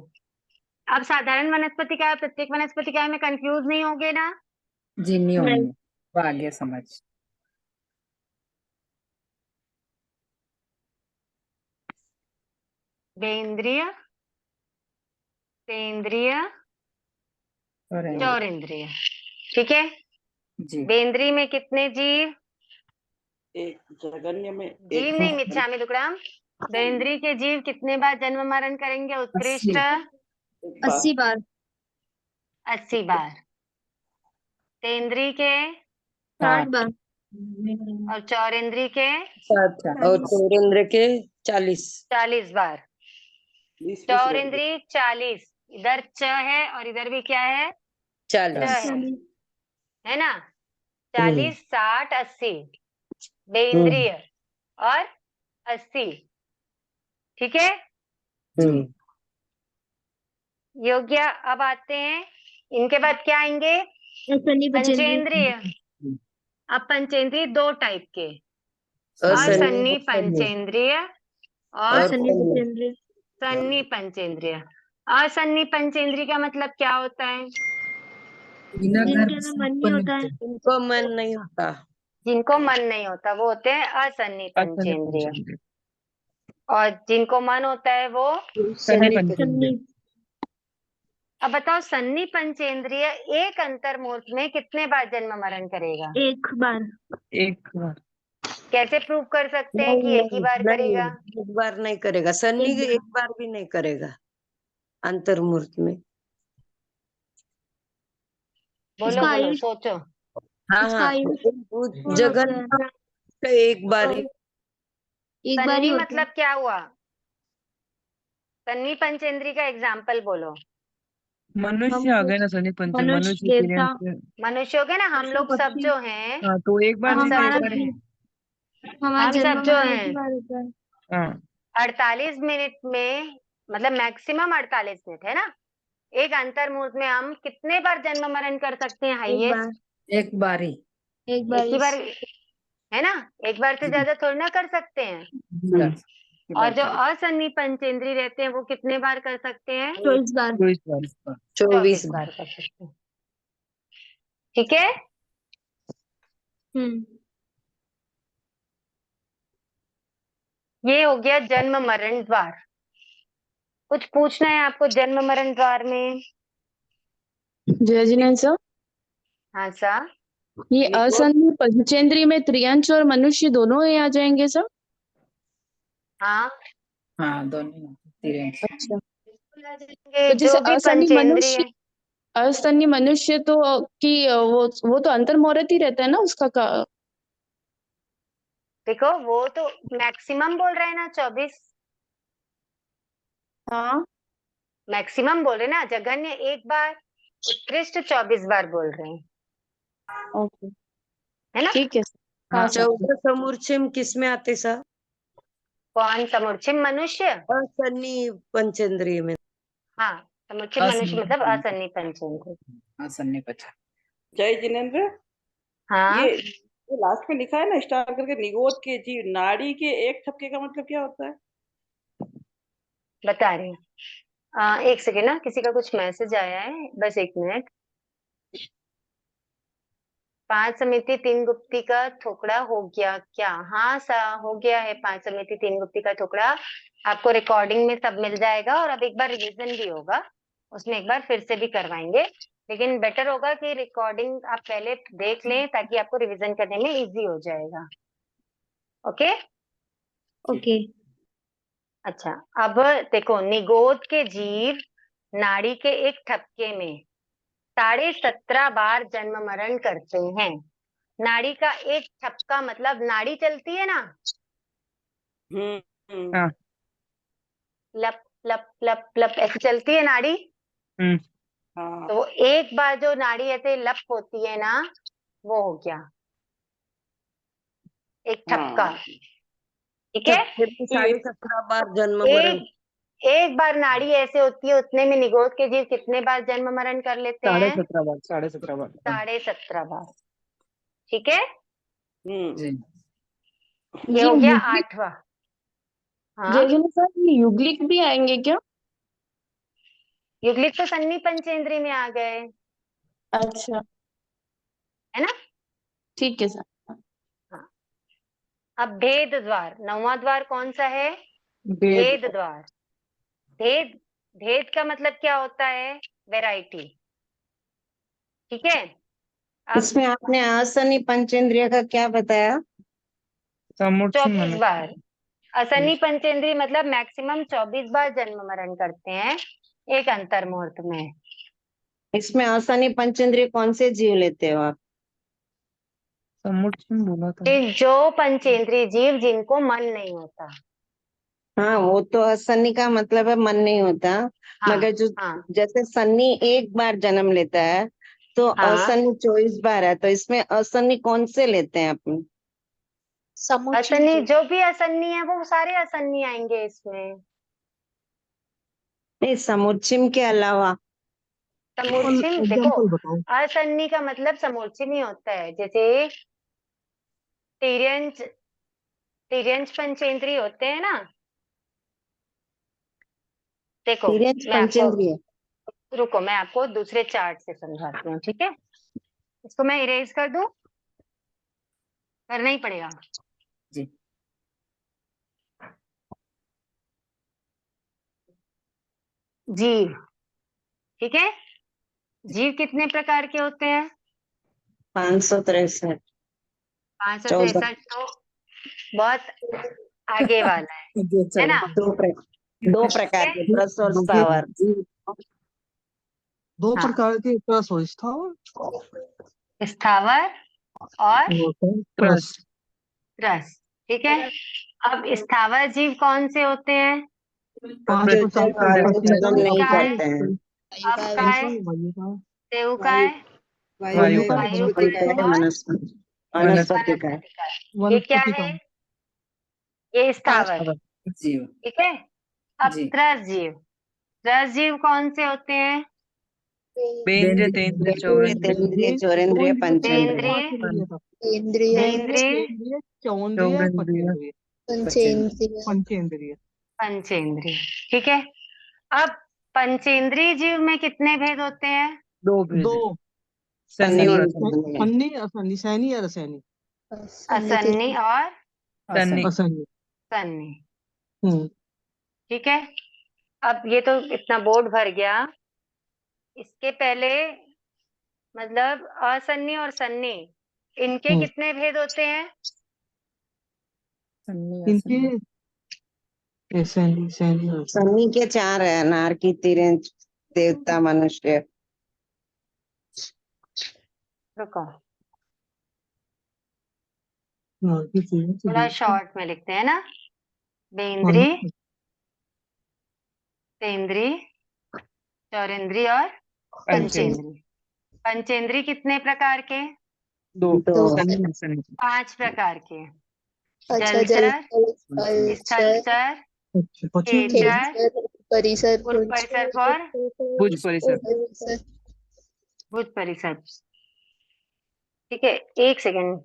अब साधारण वनस्पति काय, प्रत्येक वनस्पति काय में कंफ्यूज नहीं होगे ना? जी नहीं होंगे। वो आ गया समझ। बेंद्रिय, तेंद्रिय, चौरेंद्रिय। ठीक है। जी बेंद्री में कितने जीव? एक जगन्य में जीव एक। नहीं, मिच्छामी दुक्कड़म। बेंद्री के जीव कितने बार जन्म मरण करेंगे? उत्कृष्ट 80 बार 80 बार। तेंद्री के 60 बार और चौरेंद्री के और चौरेंद्र के 40। 40 बार। 20 चौरेंद्री 40, इधर च है और इधर भी क्या है? च 40। है ना। 40, 60, 80 बेंद्रिय और 80। ठीक है। योग्य। अब आते हैं, इनके बाद क्या आएंगे? पंचेंद्रिय। अब पंचेंद्रिय दो टाइप के, असन्नी पंचेंद्रिय और सन्नी पंचेंद्रिय। असन्नी पंचेंद्रिय का मतलब क्या होता है? बिना जिनके गर्भ अंदर से मन नहीं उत्पन्न होता है। होते। उनको मन नहीं होता। जिनको मन नहीं होता वो होते हैं असन्नी असन्नी पंचेंद्रिय, पंचेंद्रिय। और जिनको मन होता है वो। सन्नी पंचेंद्रिय। सन्नी अब बताओ, सन्नी पंचेंद्रिय एक अंतर मुहूर्त में कितने बार जन्म मरण करेगा? एक बार। एक बार। कैसे प्रूव कर सकते हैं नहीं कि एक ही नहीं बार नहीं, करेगा? एक बार नहीं करेगा, सन्नी एक बार। एक बार भी नहीं करेगा अंतर्मुहूर्त में। बोलो उसका बोलो, आयुष सोचो। हाँ उसका हाँ, आयुष पूर्ण जगन होता है। का एक बार ही। एक बार ही सन्नी होता है। मतलब क्या हुआ? सन्नी पंचेंद्रिय का एग्जाम्पल बोलो। मनुष्य हम आ गए ना सन्नी पंचम, मनुष्य, मनुष्य देवता, तिर्यंत। मनुष्य हो गए ना, हम पशु लोग सब पक्षी। जो हैं, हाँ तो एक बार हम नहीं सब तो एक जो बार ही। हमारा हम जन्म सब जो मरण एक ही हैं बार होता है। हाँ 48 मिनट में, मतलब मैक्सिमम 48 मिनट है ना, एक अंतर मुहूर्त में हम कितने बार जन्म मरण कर सकते हैं? एक हाईएस्ट बार। एक बार ही। एक बार एक ही बार, है ना? एक बार से ज्यादा थोड़ी ना कर सकते हैं। और जो असन्नी पंचेंद्रिय रहते हैं वो कितने बार कर सकते हैं? 24 बार। 24 बार। 24 बार कर सकते हैं। ठीक है। हम्म। ये हो गया जन्म मरण द्वार। कुछ पूछना है आपको जन्म मरण द्वार में? जय जिनेन्द्र सर, हाँ सा। ये असंधि पंचेंद्रिय में त्रियंश और मनुष्य दोनों ही आ जाएंगे सर? हाँ हाँ दोनों तिरंश। अच्छा, बिल्कुल आ जाएंगे, तो जैसे जो भी पंचेंद्रिय। असन्नी मनुष्य तो कि वो तो अंतर्मुहूर्त ही रहता है ना उसका देखो वो तो मैक्सिमम बोल रहे हैं ना, 24 हाँ मैक्सिमम बोल रहे हैं ना। जघन्य एक बार, उत्कृष्ट 24 बार बोल रहे हैं, ओके, है ना? ठीक है सर। हाँ हाँ सर। चौदह समूर्छिम किस में आते सर? कौन? समूर्छिम मनुष्य। असन्नी पंचेंद्रिय में। हाँ, समुचित मनुष्य मतलब असन्नी असन्नी पंचेंद्रिय। असन्नी पचा। जय जिनेन्द्र, हाँ, ये लास्ट में लिखा है ना स्टार करके, निगोद के जीव नाड़ी के एक थपके का मतलब क्या होता है? बता रही हूँ। एक सेकेंड ना, किसी का कुछ मैसेज आया है, बस एक मिनट। 5 समिति 3 गुप्ती का थोकड़ा हो गया क्या? हाँ सा हो गया है, 5 समिति 3 गुप्ती का थोकड़ा। आपको रिकॉर्डिंग में सब मिल जाएगा, और अब एक बार रिवीजन भी होगा, उसमें एक बार फिर से भी करवाएंगे। लेकिन बेटर होगा कि रिकॉर्डिंग आप पहले देख लें, ताकि आपको रिवीजन करने में इजी हो जाएगा। ओके। ओके। अच्छा, अब देखो, निगोद के जीव नाड़ी के एक ठपके में 17.5 बार जन्म मरण करते हैं। नाड़ी का एक ठपका मतलब नाड़ी चलती है ना, हाँ। लप लप लप लप ऐसे चलती है नाड़ी। हम्म। हाँ तो एक बार जो नाड़ी ऐसे लप होती है ना, वो हो गया एक ठपका। हाँ। ठीक है। फिर भी 17.5 बार जन्म मरण। एक बार नाड़ी ऐसे होती है, उतने में निगोद के जीव कितने बार जन्म मरण कर लेते हैं? 17.5 बार। 17.5 बार। 17.5 बार। ठीक है। हम्म। जी ये जी हो गया युग्लिक, 8वां। हाँ, जय जिनेन्द्र सर, ये युग्लिक भी आएंगे क्या? युगलिक तो सन्नी पंचेंद्रिय में आ गए, अच्छा, है ना? ठीक है सर। हाँ। अब भेद द्वार, 9वां द्वार कौन सा है? भेद। भेद द्वार। भेद, भेद का मतलब क्या होता है? वैरायटी। ठीक है। अब इसमें आपने असनी पंचेंद्रिय का क्या बताया? समूर्छिम 24 मनुष्य। बार असन्नी पंचेंद्रिय मतलब मैक्सिमम 24 बार जन्म मरण करते हैं एक अंतर मुहूर्त में। इसमें असनी पंचेंद्रिय कौन से जीव लेते हो आप? समूर्छिम बोला था। कि जो पंचेंद्रिय जीव जिनको मन नहीं होता। हाँ वो तो असन्नी का मतलब है मन नहीं होता, हाँ मगर जो हाँ जैसे सन्नी एक बार जन्म लेता है तो हाँ। असन्नी 24 बार है, तो इसमें असन्नी कौन से लेते हैं अपन? असन्नी जो भी असन्नी है वो सारे असन्नी आएंगे इसमें। नहीं, समुच्चिम के अलावा। समूर्छिम देखो, एग्जाम्पल बताओ। असन्नी का मतलब समूर्छिम ही होता है। जैसे तिर्यंच, तिर्यंच पंचेंद्रिय होते हैं ना। देखो तिर्यंच मैं आपको, पंचेंद्रिय। रुको, मैं आपको दूसरे चार्ट से समझाती हूँ, ठीक है। इसको मैं इरेज कर दूं, करना ही पड़ेगा। जी। जीव, ठीक है। जीव कितने प्रकार के होते हैं? 563 563 तो बहुत आगे वाला है ना। दो प्रकार के प्रस और स्थावर। दो हाँ। प्रकार के क्रस और स्थावर स्थावर और क्रस। रस, ठीक है। अब स्थावर जीव कौन से होते हैं? पांच जन्म नहीं क्या है? करते हैं। अब का है? देव का है? वायु का वायु वनस्पति का है का है, और वनस्पति वनस्पति का है। वनस्पति का है। ये क्या है? ये स्थावर, जीव। ठीक है। अब जी। त्रस जीव, त्रस जीव कौन से होते हैं? बेंद्रिय तेंद्रिय चौरेंद्रिय तेंद्रिय चौरेंद्रिय पंचेंद्रिय। देंद्रिय, इंद्रिय देंद्रिय, चौंद्रिय चौरेंद्रिय पंचेंद्रिय पंचेंद्रिय। पंचेंद्रिय, ठीक है। अब पंचेंद्रिय जीव में कितने भेद होते हैं? दो भेद दो, हैं, सन्नी और असन्नी। सन्नी असन्नी, सैनी और असैनी। असन्नी और सन्नी। असन्नी। सन्नी, हम्म। ठीक है। अब ये तो इतना बोर्ड भर गया। इसके पहले मतलब असन्नी और सन्नी, इनके कितने भेद होते हैं? इनके ये सैनी सैनी और सन्नी के 4 है, नारकी, तिरंज, देवता, मनुष्य। रुको, नारकी, तिरंज, थोड़ा देवता, शॉर्ट में लिखते हैं ना। बेंद्री, तेंद्री, चौरेंद्री और पंचेंद्री। पंचेंद्री कितने प्रकार के? दो, दो। सन्नी और सन्नी। 5 प्रकार के। अच्छा जलचर, जल स्थलचर, पक्षी, खेचर, परिसर उर्व परिसर और भुज परिसर। भुज परिसर, ठीक है। एक सेकेंड,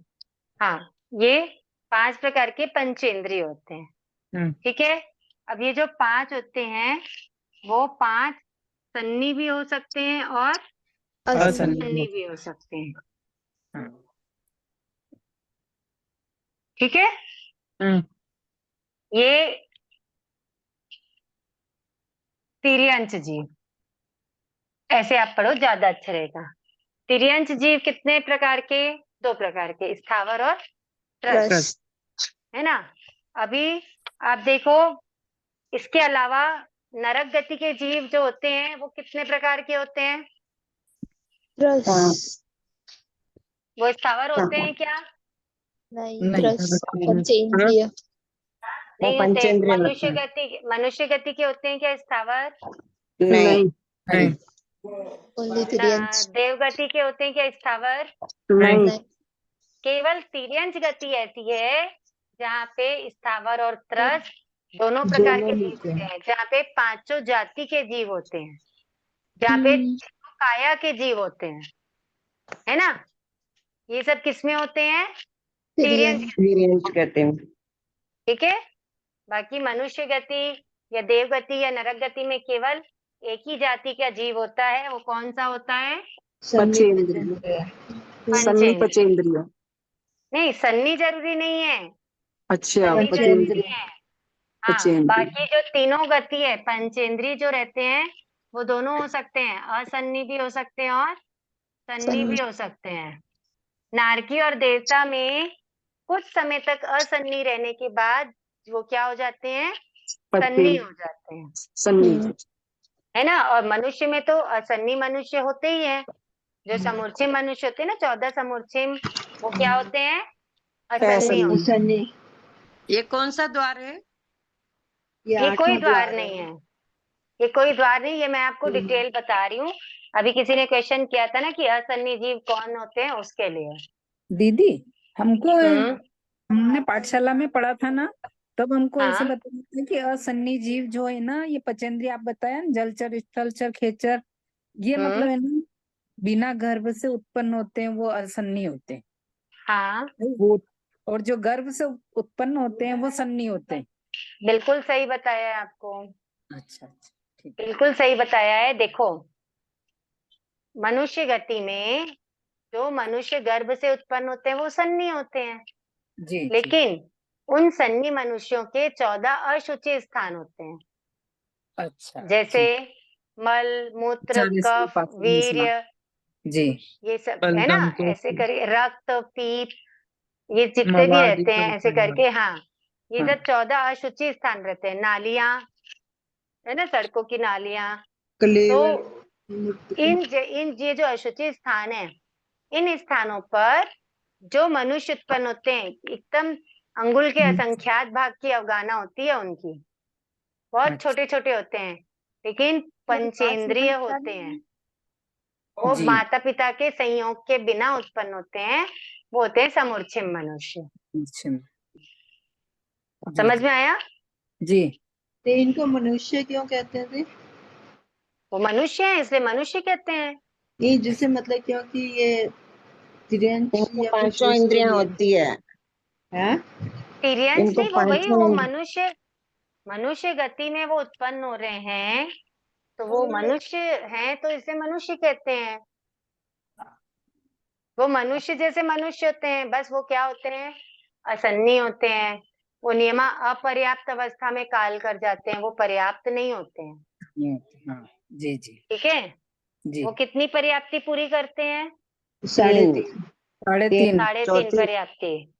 हाँ, ये 5 प्रकार के पंचेंद्रिय होते हैं, ठीक है। अब ये जो 5 होते हैं वो 5 सन्नी भी हो सकते हैं और असन्नी भी हो सकते हैं, ठीक है। ये तिर्यंच जीव, ऐसे आप पढ़ो ज्यादा अच्छा रहेगा। तिर्यंच जीव कितने प्रकार के? 2 प्रकार के, स्थावर और त्रस, है ना। अभी आप देखो, इसके अलावा नरक गति के जीव जो होते हैं वो कितने प्रकार के होते हैं? वो स्थावर होते हैं क्या? नहीं पंचेंद्रिय नहीं होते। पंचेंद्रिय मनुष्य गति के होते हैं क्या स्थावर? नहीं। ओनली तिर्यंच देव गति के होते हैं क्या स्थावर? नहीं केवल तिर्यंच गति ऐसी है जहाँ पे स्थावर और त्रस दोनों प्रकार के जीव होते हैं, जहाँ पे 5 जाति के जीव होते हैं, जहाँ पे 6 काया के जीव होते हैं, है ना। ये सब किसमें होते हैं? तिर्यंच, तिर्यंच कहते हैं। ठीक है। बाकी मनुष्य गति या देव गति या नरक गति में केवल एक ही जाति का जीव होता है। वो कौन सा होता है? पंचेंद्रिय। नहीं, सन्नी जरूरी नहीं है। अच्छा, सन्नी जरूरी नहीं है। हाँ, पंचेंद्रिय। बाकी जो तीनों गति है पंचेंद्रिय जो रहते हैं वो दोनों हो सकते हैं, असन्नी भी हो सकते हैं और सन्नी भी हो सकते हैं। नारकी और देवता में कुछ समय तक असन्नी रहने के बाद वो क्या हो जाते हैं? सन्नी हो जाते हैं, सन्नी, है ना। और मनुष्य में तो असन्नी मनुष्य होते ही हैं। जो समूर्छिम मनुष्य होते हैं ना, 14 समूर्छिम, वो क्या होते हैं? असन्नी होते हैं। ये कौन सा द्वार है? ये कोई द्वार नहीं है, ये कोई द्वार नहीं, ये मैं आपको डिटेल बता रही हूँ। अभी किसी ने क्वेश्चन किया था ना कि असन्नी जीव कौन होते हैं, उसके लिए। दीदी हमको हमने पाठशाला में पढ़ा था ना, तब हमको ऐसे हाँ। बताया था कि असन्नी जीव जो है ना, ये पंचेंद्रिय आप बताया ना, जलचर, स्थलचर, खेचर, ये मतलब है ना बिना गर्भ से उत्पन्न होते हैं, वो असन्नी होते हैं। हाँ, वो और जो गर्भ से उत्पन्न होते हैं वो सन्नी होते हैं। बिल्कुल सही बताया है आपको, अच्छा अच्छा, ठीक। बिल्कुल सही बताया है। देखो, मनुष्य गति में जो मनुष्य गर्भ से उत्पन्न होते हैं वो सन्नी होते हैं, जी जी लेकिन उन सन्नी मनुष्यों के 14 अशुचि स्थान होते हैं, अच्छा जैसे जी मल, मूत्र, 40 कफ, पाचन वीर्य, जी ये सब है ना, बलगम तो ऐसे करिए, रक्त, पीप, ये जितने भी मवाद रहते हैं ऐसे करके, हाँ, ये हाँ। सब 14 अशुचि स्थान रहते हैं। नालियां है ना, सड़कों की नालियां, कलेवर तो मूत्र इन ये जो अशुचि स्थान है, इन स्थानों पर जो मनुष्य उत्पन्न होते हैं, एकदम अंगुल के असंख्यात भाग की अवगाना होती है उनकी, बहुत अच्छा। छोटे छोटे होते हैं, लेकिन पंचेंद्रिय होते हैं। वो जी माता पिता के संयोग के बिना उत्पन्न होते हैं, वो होते हैं समूर्छिम मनुष्य। अच्छा जी समझ जी में आया? जी तो इनको मनुष्य क्यों कहते थे? वो मनुष्य है इसलिए मनुष्य कहते हैं। ये जिसे मतलब क्योंकि ये तिर्यंश इनको या कुछ पांचों उसके इंद्रियां लिए होती है। है। तिर्यंश इनको नहीं, वो वही पांचों वो मनुष्य गति में वो उत्पन्न हो रहे हैं, तो वो मनुष्य हैं, तो इसे मनुष्य कहते हैं। वो मनुष्य जैसे मनुष्य होते हैं, बस वो क्या होते हैं, असन्नी होते हैं, वो नियमा अपर्याप्त अवस्था में काल कर जाते हैं, वो पर्याप्त नहीं होते हैं। हाँ जी जी ठीक है, जी वो कितनी पर्याप्ति पूरी करते हैं? 3.5 3.5 3.5 चौथी पर्याप्ति।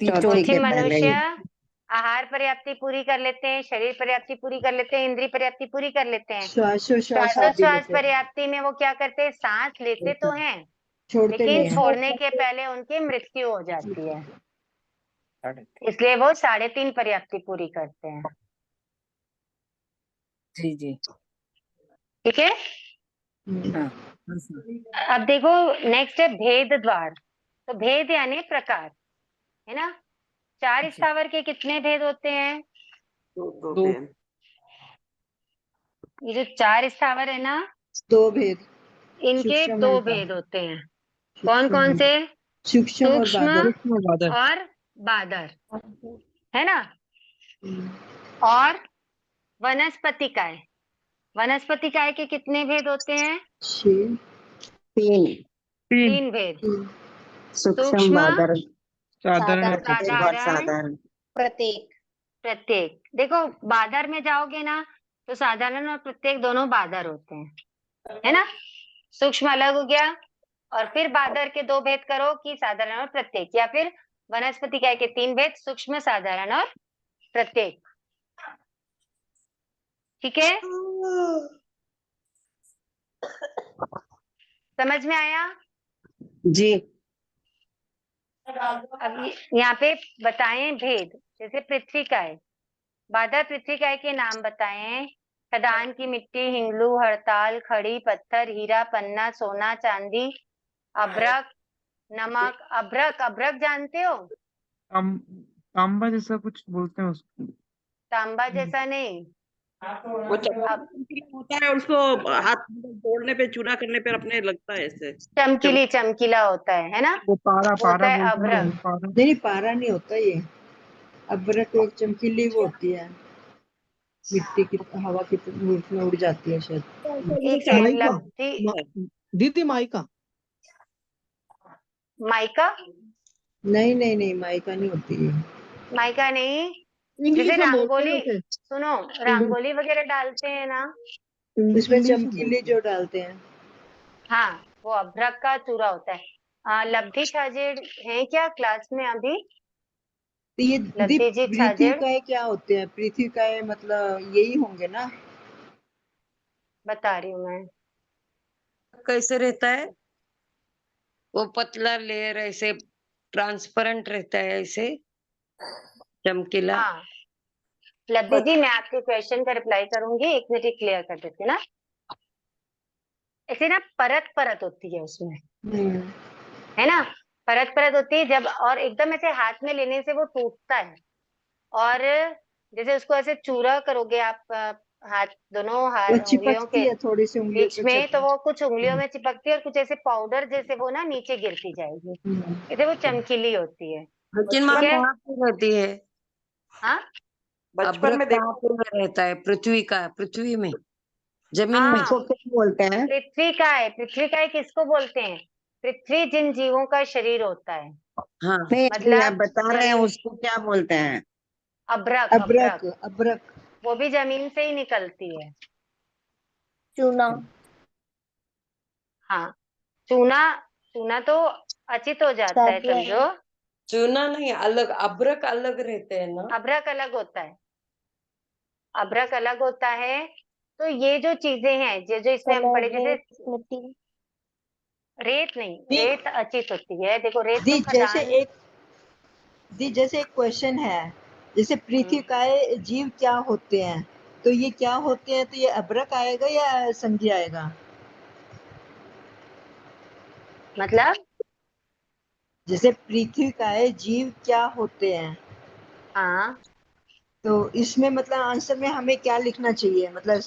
चौथी चौथी के पहले मनुष्य ही आहार पर्याप्ति पूरी कर लेते हैं, शरीर पर्याप्ति पूरी कर लेते हैं, इंद्रिय पर्याप्ति पूरी कर लेते हैं। श्वासोश्वास श्वासोच्छ्वास पर्याप्ति में वो क्या करते हैं, सांस लेते तो हैं, छोड़ते लेकिन नहीं है। छोड़ने के पहले उनकी मृत्यु हो जाती है, इसलिए वो 3.5 पर्याप्ति पूरी करते हैं। जी जी ठीक है, हाँ अब देखो नेक्स्ट है भेद द्वार। तो भेद यानी प्रकार, है ना। 4 स्थावर के कितने भेद होते हैं? दो ये जो 4 स्थावर है ना, 2 भेद, इनके सूक्ष्म 2 और भेद बादर। होते हैं। कौन कौन से? सूक्ष्म और सूक्ष्म बादर। बादर और बादर, है ना। हम्म, और वनस्पतिकाय, वनस्पतिकाय के कितने भेद होते हैं? 6 तीन 3 भेद। सूक्ष्म सूक्ष्म, बादर साधारण प्रत्येक और साधारण। प्रत्येक प्रत्येक। देखो बादर में जाओगे ना, तो साधारण और प्रत्येक दोनों बादर होते हैं, है ना। सूक्ष्म अलग हो गया, और फिर बादर के 2 भेद करो कि साधारण और प्रत्येक, या फिर वनस्पतिकाय के 3 भेद, सूक्ष्म, साधारण और प्रत्येक। ठीक है, समझ में आया? जी अब यहाँ पे बताएं भेद, जैसे पृथ्वी काय, बादर पृथ्वी काय के नाम बताएं। खदान की मिट्टी, हिंगलू, हड़ताल, खड़ी, पत्थर, हीरा, पन्ना, सोना, चांदी, अभ्रक, नमक। अभ्रक, अभ्रक जानते हो? तांबा जैसा कुछ बोलते हैं उसको। तांबा जैसा नहीं, वो अब चमकीला होता है, उसको हाथ तोड़ने पे, चूना करने पे अपने लगता है ऐसे। चमकीला होता है ना, वो पारा वो होता पारा है बोलते हैं ना, अभ्रक। पारा। नहीं पारा नहीं होता ये। अभ्रक एक चमकीली वो होती है, मिट्टी की हवा की धूप में उड़ जाती है शायद। एक है माइका, लब्धि, दीदी माइका। माइका, नहीं नहीं नहीं माइका नहीं होती है। माइका नहीं, इंग्लिश जैसे में बोलते हैं रंगोली, उसे। सुनो, रंगोली वगैरह डालते हैं ना, उसमें इंग्लिश में चमकीली बोलते जो डालते हैं। हाँ, वो अभ्रक का चूरा होता है। लब्धि छाजेड़ है क्या क्लास में अभी? तो ये लब्धि जी पृथ्वी छाजेड़ काय क्या होते हैं? पृथ्वी काय मतलब यही होंगे ना। बता रही हूँ मैं। कैसे रहता है? वो पतला लेयर ऐसे ट्रांसपेरेंट रहता है, ऐसे चमकीला। हाँ लब्धि जी, मैं आपके क्वेश्चन का रिप्लाई करूंगी, 1 मिनट क्लियर कर देती हूँ ना। ऐसे ना परत परत होती है उसमें, है ना, परत परत होती है जब, और एकदम ऐसे हाथ में लेने से वो टूटता है, और जैसे उसको ऐसे चूरा करोगे आप, हाथ, दोनों हाथ वो उंगलियों चिपकती के है थोड़ी सी उंगलियों बीच पे में, तो चढ़। वो कुछ उंगलियों में चिपकती है, और कुछ ऐसे पाउडर जैसे वो ना नीचे गिरती जाएगी, जैसे वो चमकीली होती है। लेकिन ठीक माँ है, कहाँ पे रहती है? हाँ बचपन अभ्रक में कहाँ देखो, पे रहता है? पृथ्वी में जमीन में हाँ, को क्या बोलते हैं? पृथ्वी का है। पृथ्वी का है किसको बोलते हैं? पृथ्वी जिन जीवों का शरीर होता है, हाँ नहीं, अभी आप मतलब बता रहे हैं जमीन। उसको क्या बोलते हैं? अभ्रक, अब्रक, अभ्रक। अब्रक। वो भी जमीन से ही निकलती है। चूना। हाँ, चूना। चूना तो अचित हो जाता है, धातु है। समझो। चूना नहीं, अलग अभ्रक अलग रहते हैं ना। अभ्रक अलग होता है। अभ्रक अलग होता है। तो ये जो चीजें हैं, जो जो इसमें हम कलर, पढ़े, जैसे रेत, मिट्टी। रेत नहीं, दी, रेत अचित होती है। देखो, रेत तो दी जैसे खदान। एक दी जैसे एक क्वेश्चन है, जैसे पृथ्वी काय जीव क्या होते हैं, तो ये क्या होते हैं, तो ये अब्रक आएगा या संज्ञा आएगा? मतलब जैसे पृथ्वी काय जीव क्या होते हैं, हाँ, तो इसमें मतलब आंसर में हमें क्या लिखना चाहिए, मतलब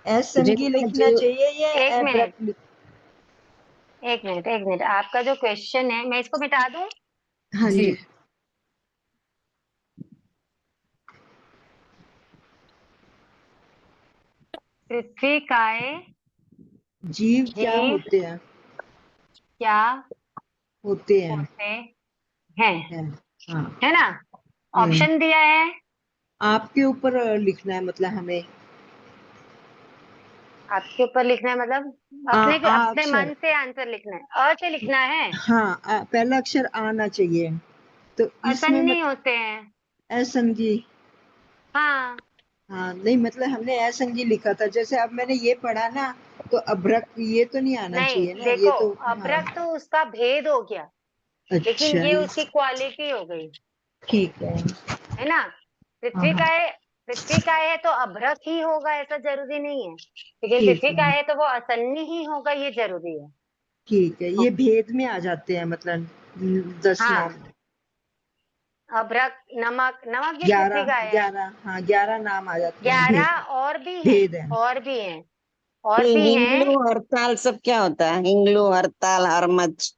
असंज्ञी जिनका लिखना जीव चाहिए या एक मिनट, अब्रक एक मिनट, एक मिनट। आपका जो क्वेश्चन है, मैं इसको मिटा दूं। हाँ जी। जी। पृथ्वी काय जीव क्या जीव होते हैं, क्या होते हैं, होते हैं, है। हाँ। है ना? ऑप्शन दिया है। आपके ऊपर लिखना है, मतलब हमें आपके ऊपर लिखना है, मतलब आ अपने अक्षर, मन से आंसर लिखना है। अ से लिखना है। हाँ पहला अक्षर आना चाहिए, तो इसमें असन्नी होते हैं। असंज्ञी। हाँ, हाँ नहीं, मतलब हमने असंज्ञी लिखा था, जैसे अब मैंने ये पढ़ा ना, तो अभ्रक ये तो नहीं आना नहीं, चाहिए ना, ये देखो, तो। हाँ। अभ्रक तो उसका भेद हो गया, लेकिन अच्छा, ये उसकी क्वालिटी हो गई, ठीक है। है ना? हाँ पृथ्वी का हाँ, है। पृथ्वी का है तो अभ्रक ही होगा, ऐसा जरूरी नहीं है। लेकिन ठीक पृथ्वी का है, है तो वो असन्नी ही होगा, ये जरूरी है। ठीक है। ये भेद में आ जाते हैं, मतलब 10 हाँ, नाम। अभ्रक, नमक। नमक भी पृथ्वी 11, का है। 11, हाँ 11 नाम आ जाते हैं, 11 भेद। और भी हैं। भेद है। और भी हैं। ये और भी हैं। हिंगलू हड़ताल सब क्या होता है? हिंगलू हड़ताल हरमच।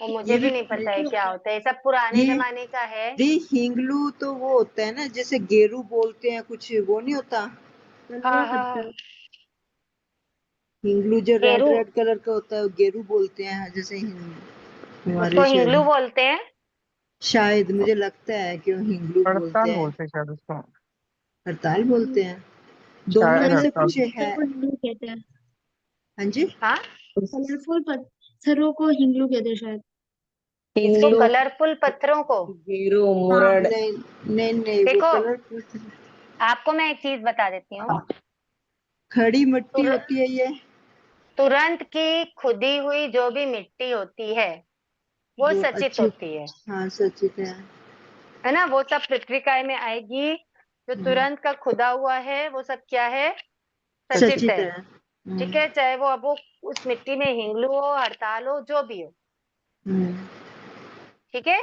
वो मुझे ये भी भी नहीं पता है क्या होता है, ये सब पुराने ये जमाने का है। दी हिंगलू तो वो होता है ना, जैसे गेरू बोलते हैं कुछ, वो नहीं होता? हाँ, हाँ। हिंगलू जो रेड गेरू, रेड कलर का होता है, वो गेरू बोलते हैं, जैसे हमारे उसको हिंगलू शायद, बोलते हैं। शायद मुझे लगता है कि वो हिंगलू बोलते हड़ताल हैं। बोलते हैं शायद उसको। हड़ताल बोलते हैं, दोनों शायद में से हड़ताल। कुछ है। हिंगलू कहते हैं। हाँ जी। हाँ, कलरफुल पत्थरों को हिंगलू कहते हैं शायद। इसको हिंगलू, कलरफुल पत्थरों को। गेरू, हाँ। मुरड़। नहीं नहीं नहीं, वो देखो, कलर आपको मैं एक चीज बता देती हूँ। खड़ी मिट्टी तुर, होती है ये। तुरंत की खुदी हुई जो भी मिट्टी होती है, वो वो सचित अच्छी, होती हाँ सचित है ना? वो सब पृथ्वी काय में आएगी। जो है। तुरंत का खुदा हुआ है, वो सब क्या है? सचित सचित है। है। ठीक है, चाहे वो अब वो उस मिट्टी में हिंगलू हो, हड़ताल हो, जो भी हो। हम्म, ठीक है।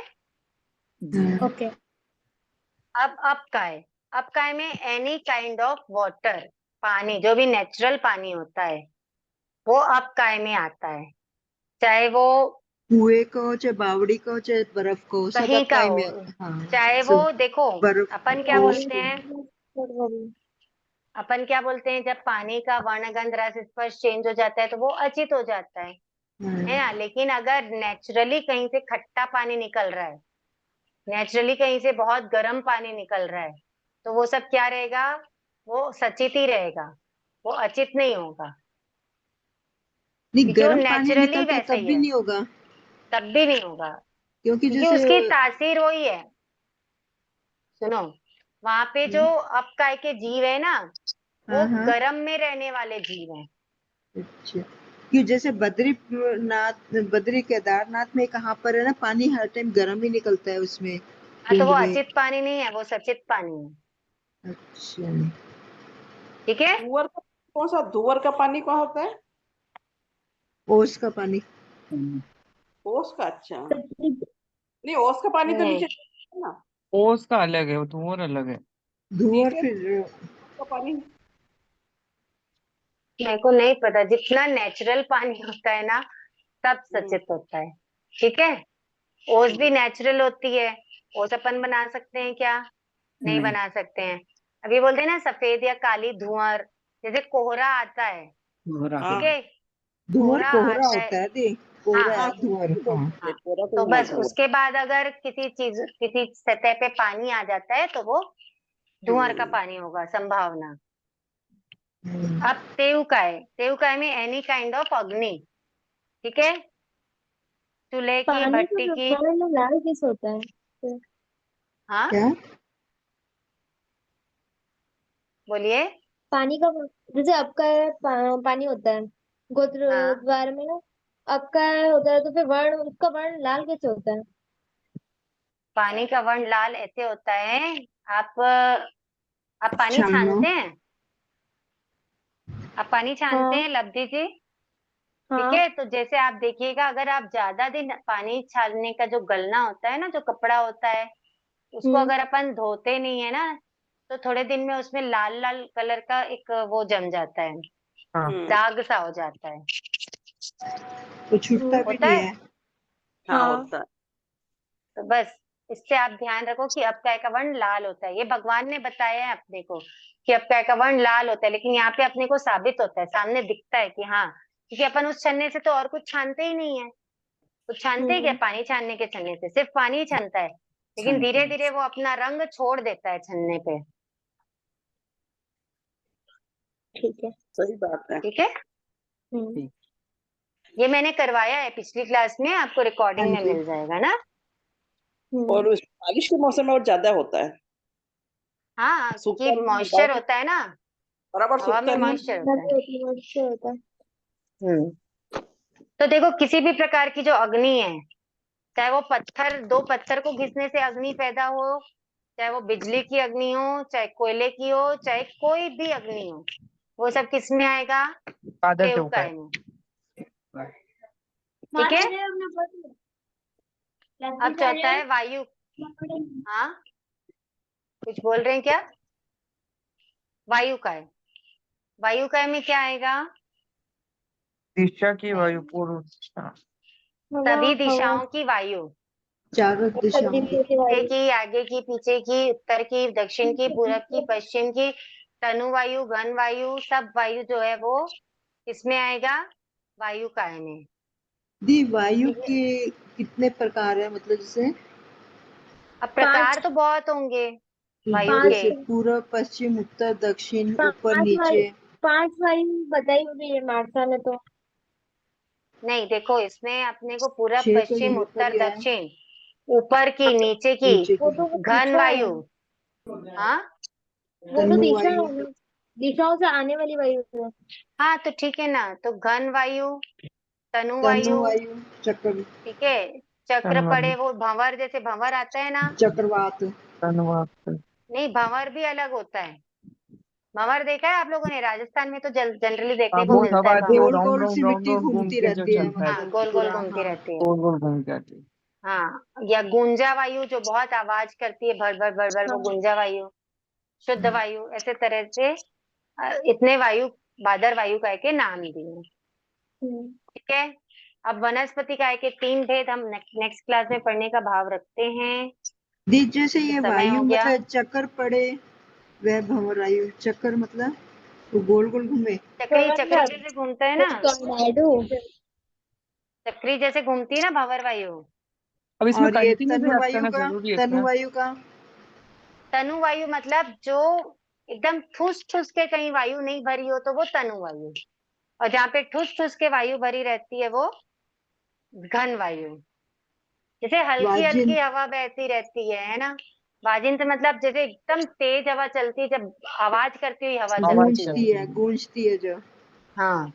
जी। ओके। अब काय, अब काय में एनी काइंड ऑफ वाटर, पानी, जो भी नेचुरल पानी होता है, वो अब काय में आता है। चाहे वो कुएं का हो, चाहे बावड़ी का हो, चाहे बर्फ का हो, सब कहीं का अकाई हो। में। हाँ, चाहे वो, सब देखो, बर्फ, अपन क्या ओस बोलते को। हैं? अपन क्या बोलते हैं, जब पानी का वर्णगंध रस स्पर्श चेंज हो जाता है तो वो अचित हो जाता है ना? लेकिन अगर नेचुरली कहीं से खट्टा पानी निकल रहा है, नेचुरली कहीं से बहुत गर्म पानी निकल रहा है, तो वो सब क्या रहेगा? वो सचित ही रहेगा, वो अचित नहीं होगा। नहीं, क्योंकि वो गर्म पानी नेचुरली निकलता है वैसे तब ही भी है। नहीं होगा, तब भी नहीं होगा, क्योंकि क्योंकि जैसे उसकी तासीर वही है। सुनो, वहां पे जो अपकाय के जीव है ना, वो हाँ हाँ, गर्म में रहने वाले जीव हैं। अच्छा। कि जैसे बद्रीनाथ, बद्री केदारनाथ में कहाँ पर है ना, पानी हर टाइम गर्म ही निकलता है उसमें, हाँ, तो कुंड वो में। अचित पानी नहीं है, वो सचित पानी है। अच्छा, ठीक है। धुआर का कौन सा, धुआर का पानी कौन होता है? ओस का पानी। ओस का, अच्छा। नहीं, ओस का पानी तो नहीं, नीचे है ना। ओस का अलग है, वो धुआं अलग है। धुआं नीचे फिर का पानी। मेरे को नहीं पता। जितना नेचुरल पानी होता है ना, सब सचित होता है। ठीक है। ओस भी नेचुरल होती है। ओस अपन बना सकते हैं क्या? नहीं नहीं। बना सकते हैं। अभी बोलते हैं ना, सफेद या काली धुआं जैसे कोहरा आता है, हाँ ठीक है, धुआं कोहरा कोहरा आता है। होता है दी, हाँ कोहरा हाँ धुआं। हाँ हाँ। पूरा तो तो बस उसके बाद अगर किसी सतह पे पानी आ जाता है तो वो धुआं का पानी होगा, संभावना। अब तेवकाय में एनी काइंड ऑफ अग्नि, ठीक है, चूल्हे की, पानी का भट्टी की। वर्ण लाल किस होता है? हाँ क्या बोलिए। पानी का जैसे आपका पानी होता है गोत्र हाँ द्वार में ना, आपका होता है तो फिर वर्ण, उसका वर्ण लाल कैसे होता है? पानी का वर्ण लाल ऐसे होता है, आप पानी छानो छानते हैं, आप पानी छानते हाँ हैं लब्धि जी, ठीक हाँ। है। तो जैसे आप देखिएगा, अगर आप ज्यादा दिन पानी छानने का जो गलना होता है ना, जो कपड़ा होता है, उसको हम्म। अगर अपन धोते नहीं है ना, तो थोड़े दिन में उसमें लाल लाल कलर का एक वो जम जाता है, हाँ दाग सा हो जाता है, तो छूटता भी होता नहीं है। है। हाँ हाँ होता है। तो बस इससे आप ध्यान रखो कि अपकाय का वर्ण लाल होता है। ये भगवान ने बताया है अपने को कि अपकाय का वर्ण लाल होता है, लेकिन यहाँ पे अपने को साबित होता है, सामने दिखता है कि हाँ, क्योंकि अपन उस छन्ने से तो और कुछ छानते ही नहीं है। कुछ छानते हैं क्या? पानी छानने के छन्ने से सिर्फ पानी ही छनता है, लेकिन धीरे धीरे वो अपना रंग छोड़ देता है छन्ने पे, ठीक है। सही बात है। ठीक है। हम्म। ये मैंने करवाया है पिछली क्लास में, आपको हाँ रिकॉर्डिंग में जी। मिल जाएगा ना। और उस बारिश के मौसम में और ज्यादा होता है, हाँ सूखता क्योंकि नहीं है, मॉइस्चर होता है ना, बराबर हवा में सूखता नहीं है। मॉइस्चर होता है। अच्छा होता है। तो देखो, किसी भी प्रकार की जो अग्नि है, चाहे वो पत्थर, दो पत्थर को घिसने से अग्नि पैदा हो, चाहे वो बिजली की अग्नि हो, चाहे कोयले की हो, चाहे कोई भी अग्नि हो, वो सब किस में आएगा? बादल से होता तेवकाय है। में, ठीक है। अब चौथा है वायु। हाँ कुछ बोल रहे हैं क्या? वायुकाय, वायुकाय में क्या आएगा? दिशा की वायु पूर्व दिशा। सभी दिशाओं की वायु, चारों दिशाओं पीछे की, आगे की, पीछे की, उत्तर की, दक्षिण की, पूरब की, पश्चिम की, तनु वायु, घन वायु, सब वायु जो है वो किसमें आएगा? वायुकाय में। दी। वायु ठीक है। के कितने प्रकार है, मतलब जैसे अब प्रकार तो बहुत होंगे वायु के। जैसे पूर्व पश्चिम उत्तर दक्षिण ऊपर पांच वायु, नीचे। 5 वायु बताई हुई है मार्सा ने तो। नहीं देखो, इसमें अपने को पूरब, 6 तो पश्चिम, यहीं पर उत्तर, ही है, दक्षिण, ऊपर की, नीचे की, नीचे वो की। तो वो घन दिशा है, वायु। हाँ वो तो तनु दिशा वायु, है ना, दिशाओं से आने वाली वायु है। हाँ तो ठीक है ना, तो घन वायु, तनु तनु वायु, वायु, चक्र ठीक है। चक्र धन्यवाद। पड़े, वो भंवर, जैसे भंवर आता है ना, चक्रवात। धन्यवाद। नहीं भंवर भी अलग होता है। भंवर देखा है आप लोगों ने? राजस्थान में तो जनरली हाँ देखने को वो मिलता सब है आती है, वो भंवर। गोल गोल सी राउंड मिट्टी राउंड घूम घूमती के जो रहती है, चलता है, हाँ मतलब गोल गोल पूरा। घूमती हाँ रहती है। गोल गोल घूम के आती है। हाँ, या गुंजा वायु जो बहुत आवाज करती है, भर भर भर भर, वो गुंजा वायु। शुद्ध वायु, ऐसे तरह से इतने वायु, बादर वायु काय के नाम दिए हैं, ठीक है। अब वनस्पति काय के 3 भेद हम नेक्स्ट क्लास में पढ़ने का भाव रखते हैं। दी जैसे ये समय वायु हो गया। मतलब चक्कर पड़े, वह भंवर वायु चक्कर मतलब वो गोल गोल घूमे। चक्री, चक्री जैसे घूमता है ना, टोर्नेडो। चक्री जैसे घूमती है ना भंवर वायु। अब इसमें और ये कंटिन्यू भी तनु रखना वायु ना का, जरूरी है तनु क्या? वायु का तनु वायु मतलब जो एकदम ठूस ठूस के कहीं वायु नहीं भरी हो तो वो तनु वायु, और जहाँ पे ठूस ठूस के वायु भरी रहती है वो घन वायु। जैसे हल्की वाजिन, हल्की हवा बहती रहती है ना। वाजिंत्र मतलब जैसे एकदम तेज हवा चलती है, जब आवाज करती हुई हवा आवाज चलती है। गूंजती चलती है, है। गूंजती है जो। हाँ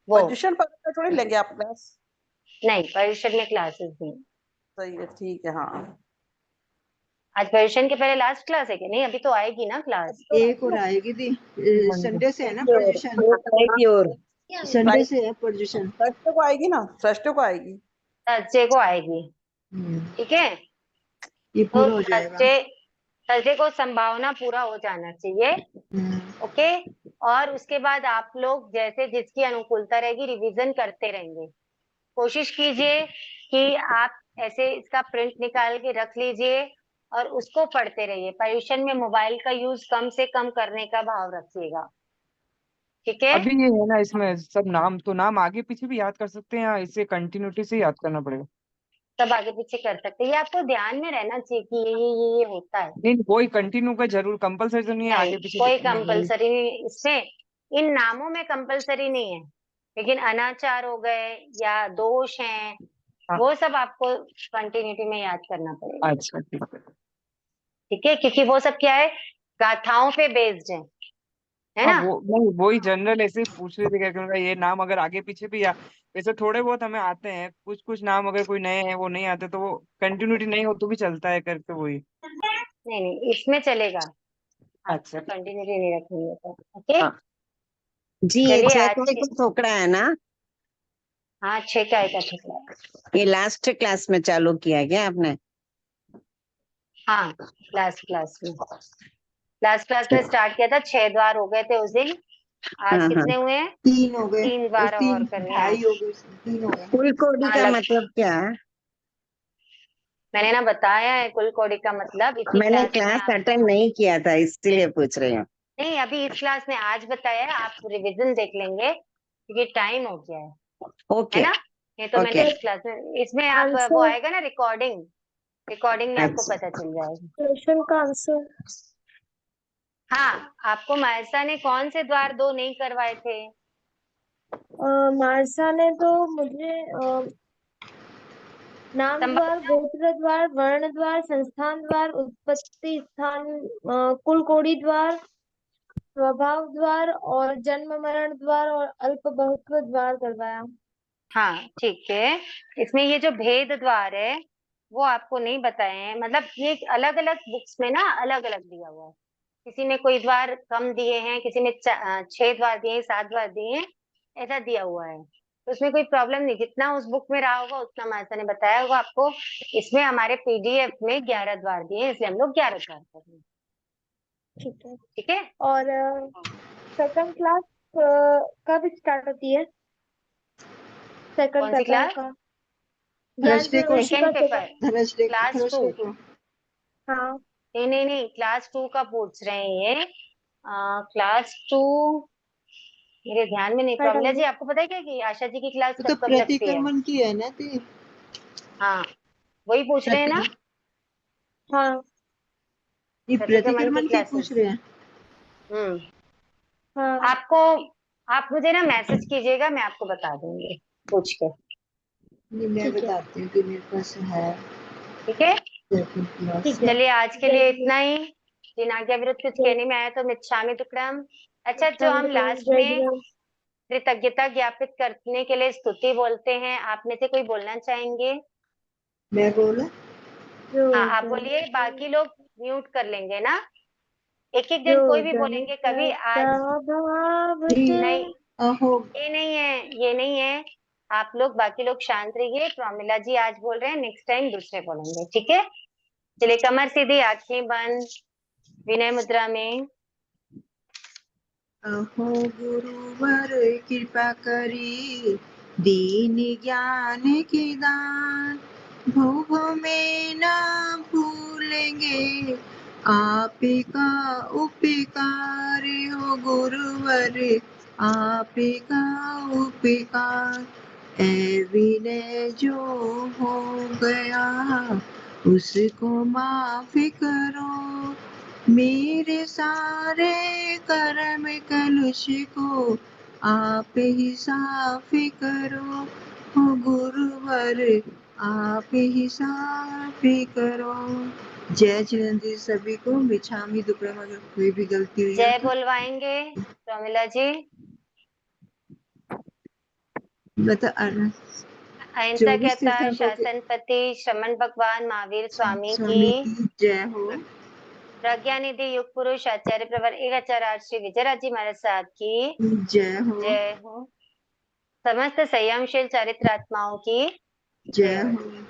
वो। पोजिशन पर थोड़ी लेंगे आप क्लास। नहीं, पर्यूषण में क्लासेस नहीं। सही है, ठीक है। हाँ आज पर्यूषण के पहले लास्ट क्लास है कि नहीं? अभी तो आएगी ना क्लास। एक और आएगी दी। मंडे संडे से है ना की ओर, पोजीशन, की ओर संडे से है पोजीशन। थर्सडे को आएगी ना, थर्सडे को आएगी। थर्सडे को आएगी, ठीक है। ये तो पूरा हो जाएगा। थर्सडे, थर्सडे को संभावना पूरा हो जाना चाहिए, ओके। और उसके बाद आप लोग जैसे जिसकी अनुकूलता रहेगी रिवीजन करते रहेंगे। कोशिश कीजिए कि आप ऐसे इसका प्रिंट निकाल के रख लीजिए और उसको पढ़ते रहिए। पर्यूषण में मोबाइल का यूज कम से कम करने का भाव रखिएगा, ठीक है। अभी ये है ना, इसमें सब नाम तो नाम आगे पीछे भी याद कर सकते हैं या इसे कंटिन्यूटी से याद करना पड़ेगा? सब आगे पीछे कर सकते हैं, ये आपको ध्यान में रहना चाहिए कि ये होता है। नहीं, कोई कंटिन्यू का जरूर कंपलसरी तो नहीं है, नहीं, आगे पीछे कोई लिखना है। कंपलसरी नहीं इसमें, इन नामों में कंपलसरी नहीं है, लेकिन अनाचार हो गए या दोष हैं, हाँ। वो सब आपको कंटिन्यूटी में याद करना पड़ेगा। अच्छा, ठीक है। ठीक है, क्योंकि वो सब क्या है, गाथाओं पे बेस्ड है हाँ, ना। वो नहीं, वही जनरल ऐसे ही पूछ रहे थे क्या, क्योंकि ये नाम अगर आगे पीछे भी या वैसे थोड़े बहुत हमें आते हैं, कुछ कुछ नाम अगर कोई नए हैं वो नहीं आते तो वो कंटिन्यूटी नहीं हो तो भी चलता है करके वही। नहीं नहीं, इसमें चलेगा, आप अच्छा। कंटिन्यूटी नहीं रखेंगे तो। ओके, हाँ। जी, ये चलिए 6 आज का के, एक थोकड़ा है ना? हाँ 6 का एक टुकड़ा है। ये लास्ट क्लास में चालू किया क्या आपने? हाँ, लास्ट क्लास में स्टार्ट किया था, 6 द्वार हो गए थे उस दिन। आज हाँ, हाँ। कितने हुए हैं? 3 हो गए, 3 द्वार और 3 करने हैं 2.5 हो आज। गए, 3 हो गए। कुल कोड़ी हाँ, का मतलब क्या है? मैंने ना बताया है कुल कोड़ी का मतलब, इसी मैंने क्लास में क्लास आप, अटेंड नहीं किया था इसलिए पूछ रही हूँ। नहीं अभी इस क्लास में आज बताया है, आप रिवीजन देख लेंगे क्योंकि टाइम हो गया है ओके, ना। ये तो मैं ओके। नेक्स्ट क्लास में, इसमें आप वो आंसर, आएगा ना रिकॉर्डिंग में आपको अच्छा, पता चल जाएगा। क्वेश्चन का आंसर। हाँ, आपको मायसा ने कौन से द्वार 2 नहीं करवाए थे? मार्सा ने तो मुझे नाम द्वार, संभावना, गोत्र द्वार, वर्ण द्वार, संस्थान द्वार, उत्पत्ति स्थान, कुल कोड़ी द्वार, स्वभाव द्वार और जन्म मरण द्वार और अल्प बहुत्व द्वार करवाया। हाँ ठीक है। इसमें ये जो भेद द्वार है वो आपको नहीं बताए हैं, मतलब ये अलग अलग बुक्स में ना अलग अलग दिया हुआ है, किसी में कोई द्वार कम दिए हैं, किसी में 6 द्वार दिए हैं, 7 द्वार दिए हैं, ऐसा दिया हुआ है। तो उसमें कोई प्रॉब्लम नहीं, जितना उस बुक में रहा होगा उतना मास्टर ने बताया होगा आपको। इसमें हमारे पीडीएफ में 11 द्वार दिए हैं, इसलिए हम लोग 11 द्वार कर रहे हैं। ठीक है। ठीक है, और सेकंड क्लास कब स्टार्ट होती है? सेकंड कौन सी पेपर क्लास? का ज्ञान थर्सडे को, प्रविष्टि का सेकंड पेपर, क्लास 2। थर्सडे को। हाँ, नहीं नहीं नहीं, क्लास 2 का पूछ रहे हैं ये। क्लास 2 मेरे ध्यान में नहीं। मैडम प्रमिला जी आपको पता है क्या कि आशा जी की क्लास वो तो कब कब लगती है? प्रतिक्रमण की है ना, तो हाँ, वही पूछ रहे हैं ना, हाँ, ये प्रतिक्रमण की प्रतिक्रमण की पूछ क्लासेस। रहे हैं। हम्म, हाँ, आपको, आप मुझे ना मैसेज कीजिएगा, मैं आपको बता दूंगी पूछ के। नहीं, मैं ठीक है, बताती हूँ कि मेरे पास है ठीक है, second class। ठीक है। चलिए आज के लिए इतना ही। जिन आज्ञा विरुद्ध कुछ जय कहने में आया तो मिच्छामि दुक्कडम। अच्छा, जो हम लास्ट जय में जय। कृतज्ञता ज्ञापित करने के लिए स्तुति बोलते हैं, आप में से कोई बोलना चाहेंगे? मैं बोला हाँ आप बोलिए, बाकी लोग म्यूट कर लेंगे ना, एक एक जन जो कोई भी जन बोलेंगे। कभी आज भाव से नहीं, अहो, ये नहीं है, ये नहीं है, आप लोग बाकी लोग शांत रहिए। प्रमिला जी आज बोल रहे हैं, नेक्स्ट टाइम दूसरे बोलेंगे, ठीक है। चलिए, कमर सीधी, आंखें बंद, विनय मुद्रा में। अहो गुरुवर कृपा करी, दीन ज्ञान की दान, भूभ में ना भूलेंगे आप का उपकार हो गुरुवर, आप का उपकार। ऐ विनय जो हो गया उसको माफ करो, मेरे सारे कर्म कलुष को आप ही साफ करो, हो गुरुवर आप ही साफ करो। जय जिनेंद्र सभी को, मिच्छामी दुक्कडम। अगर कोई भी गलती हुई हो जय तो बोलवाएंगे प्रमिला जी। बता। अहिंसा 24 कहता तीर्थंकरों के शासनपति श्रमण भगवान महावीर स्वामी स्वामी की, की जय हो। प्रज्ञा निधि युग पुरुष आचार्य प्रवर एक आचार्य श्री विजयराज जी महाराज साहब की जय हो, जय हो। समस्त संयमशील चरित्रात्माओं की जय जय हो। हो।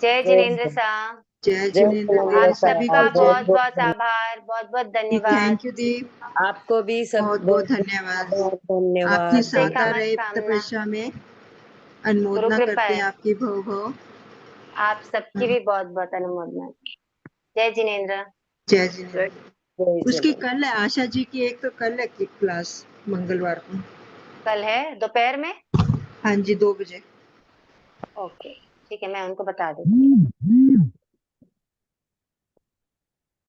जय जिनेन्द्र साहब, जय जिनेंद्र आप देव सबका सभी को जय। बहुत बहुत आभार, बहुत बहुत धन्यवाद। थैंक यू दीप, आपको भी सब बहुत बहुत धन्यवाद। बहुत आपकी धन्यवाद। सबसे सादा रहे कामना, तपस्या में, गुरु अनुमोदना कृपा करते हैं है, आपकी भव भव। आप सबकी भी बहुत बहुत अनुमोदना। जय जिनेन्द्र। जय जिनेंद्र। जय उसकी जिनेंद्र। कल है आशा जी की, एक तो कल है की क्लास। मंगलवार को। कल है दोपहर में? हाँ जी, 2 बजे। ओके ठीक है, मैं उनको बता देती हूँ।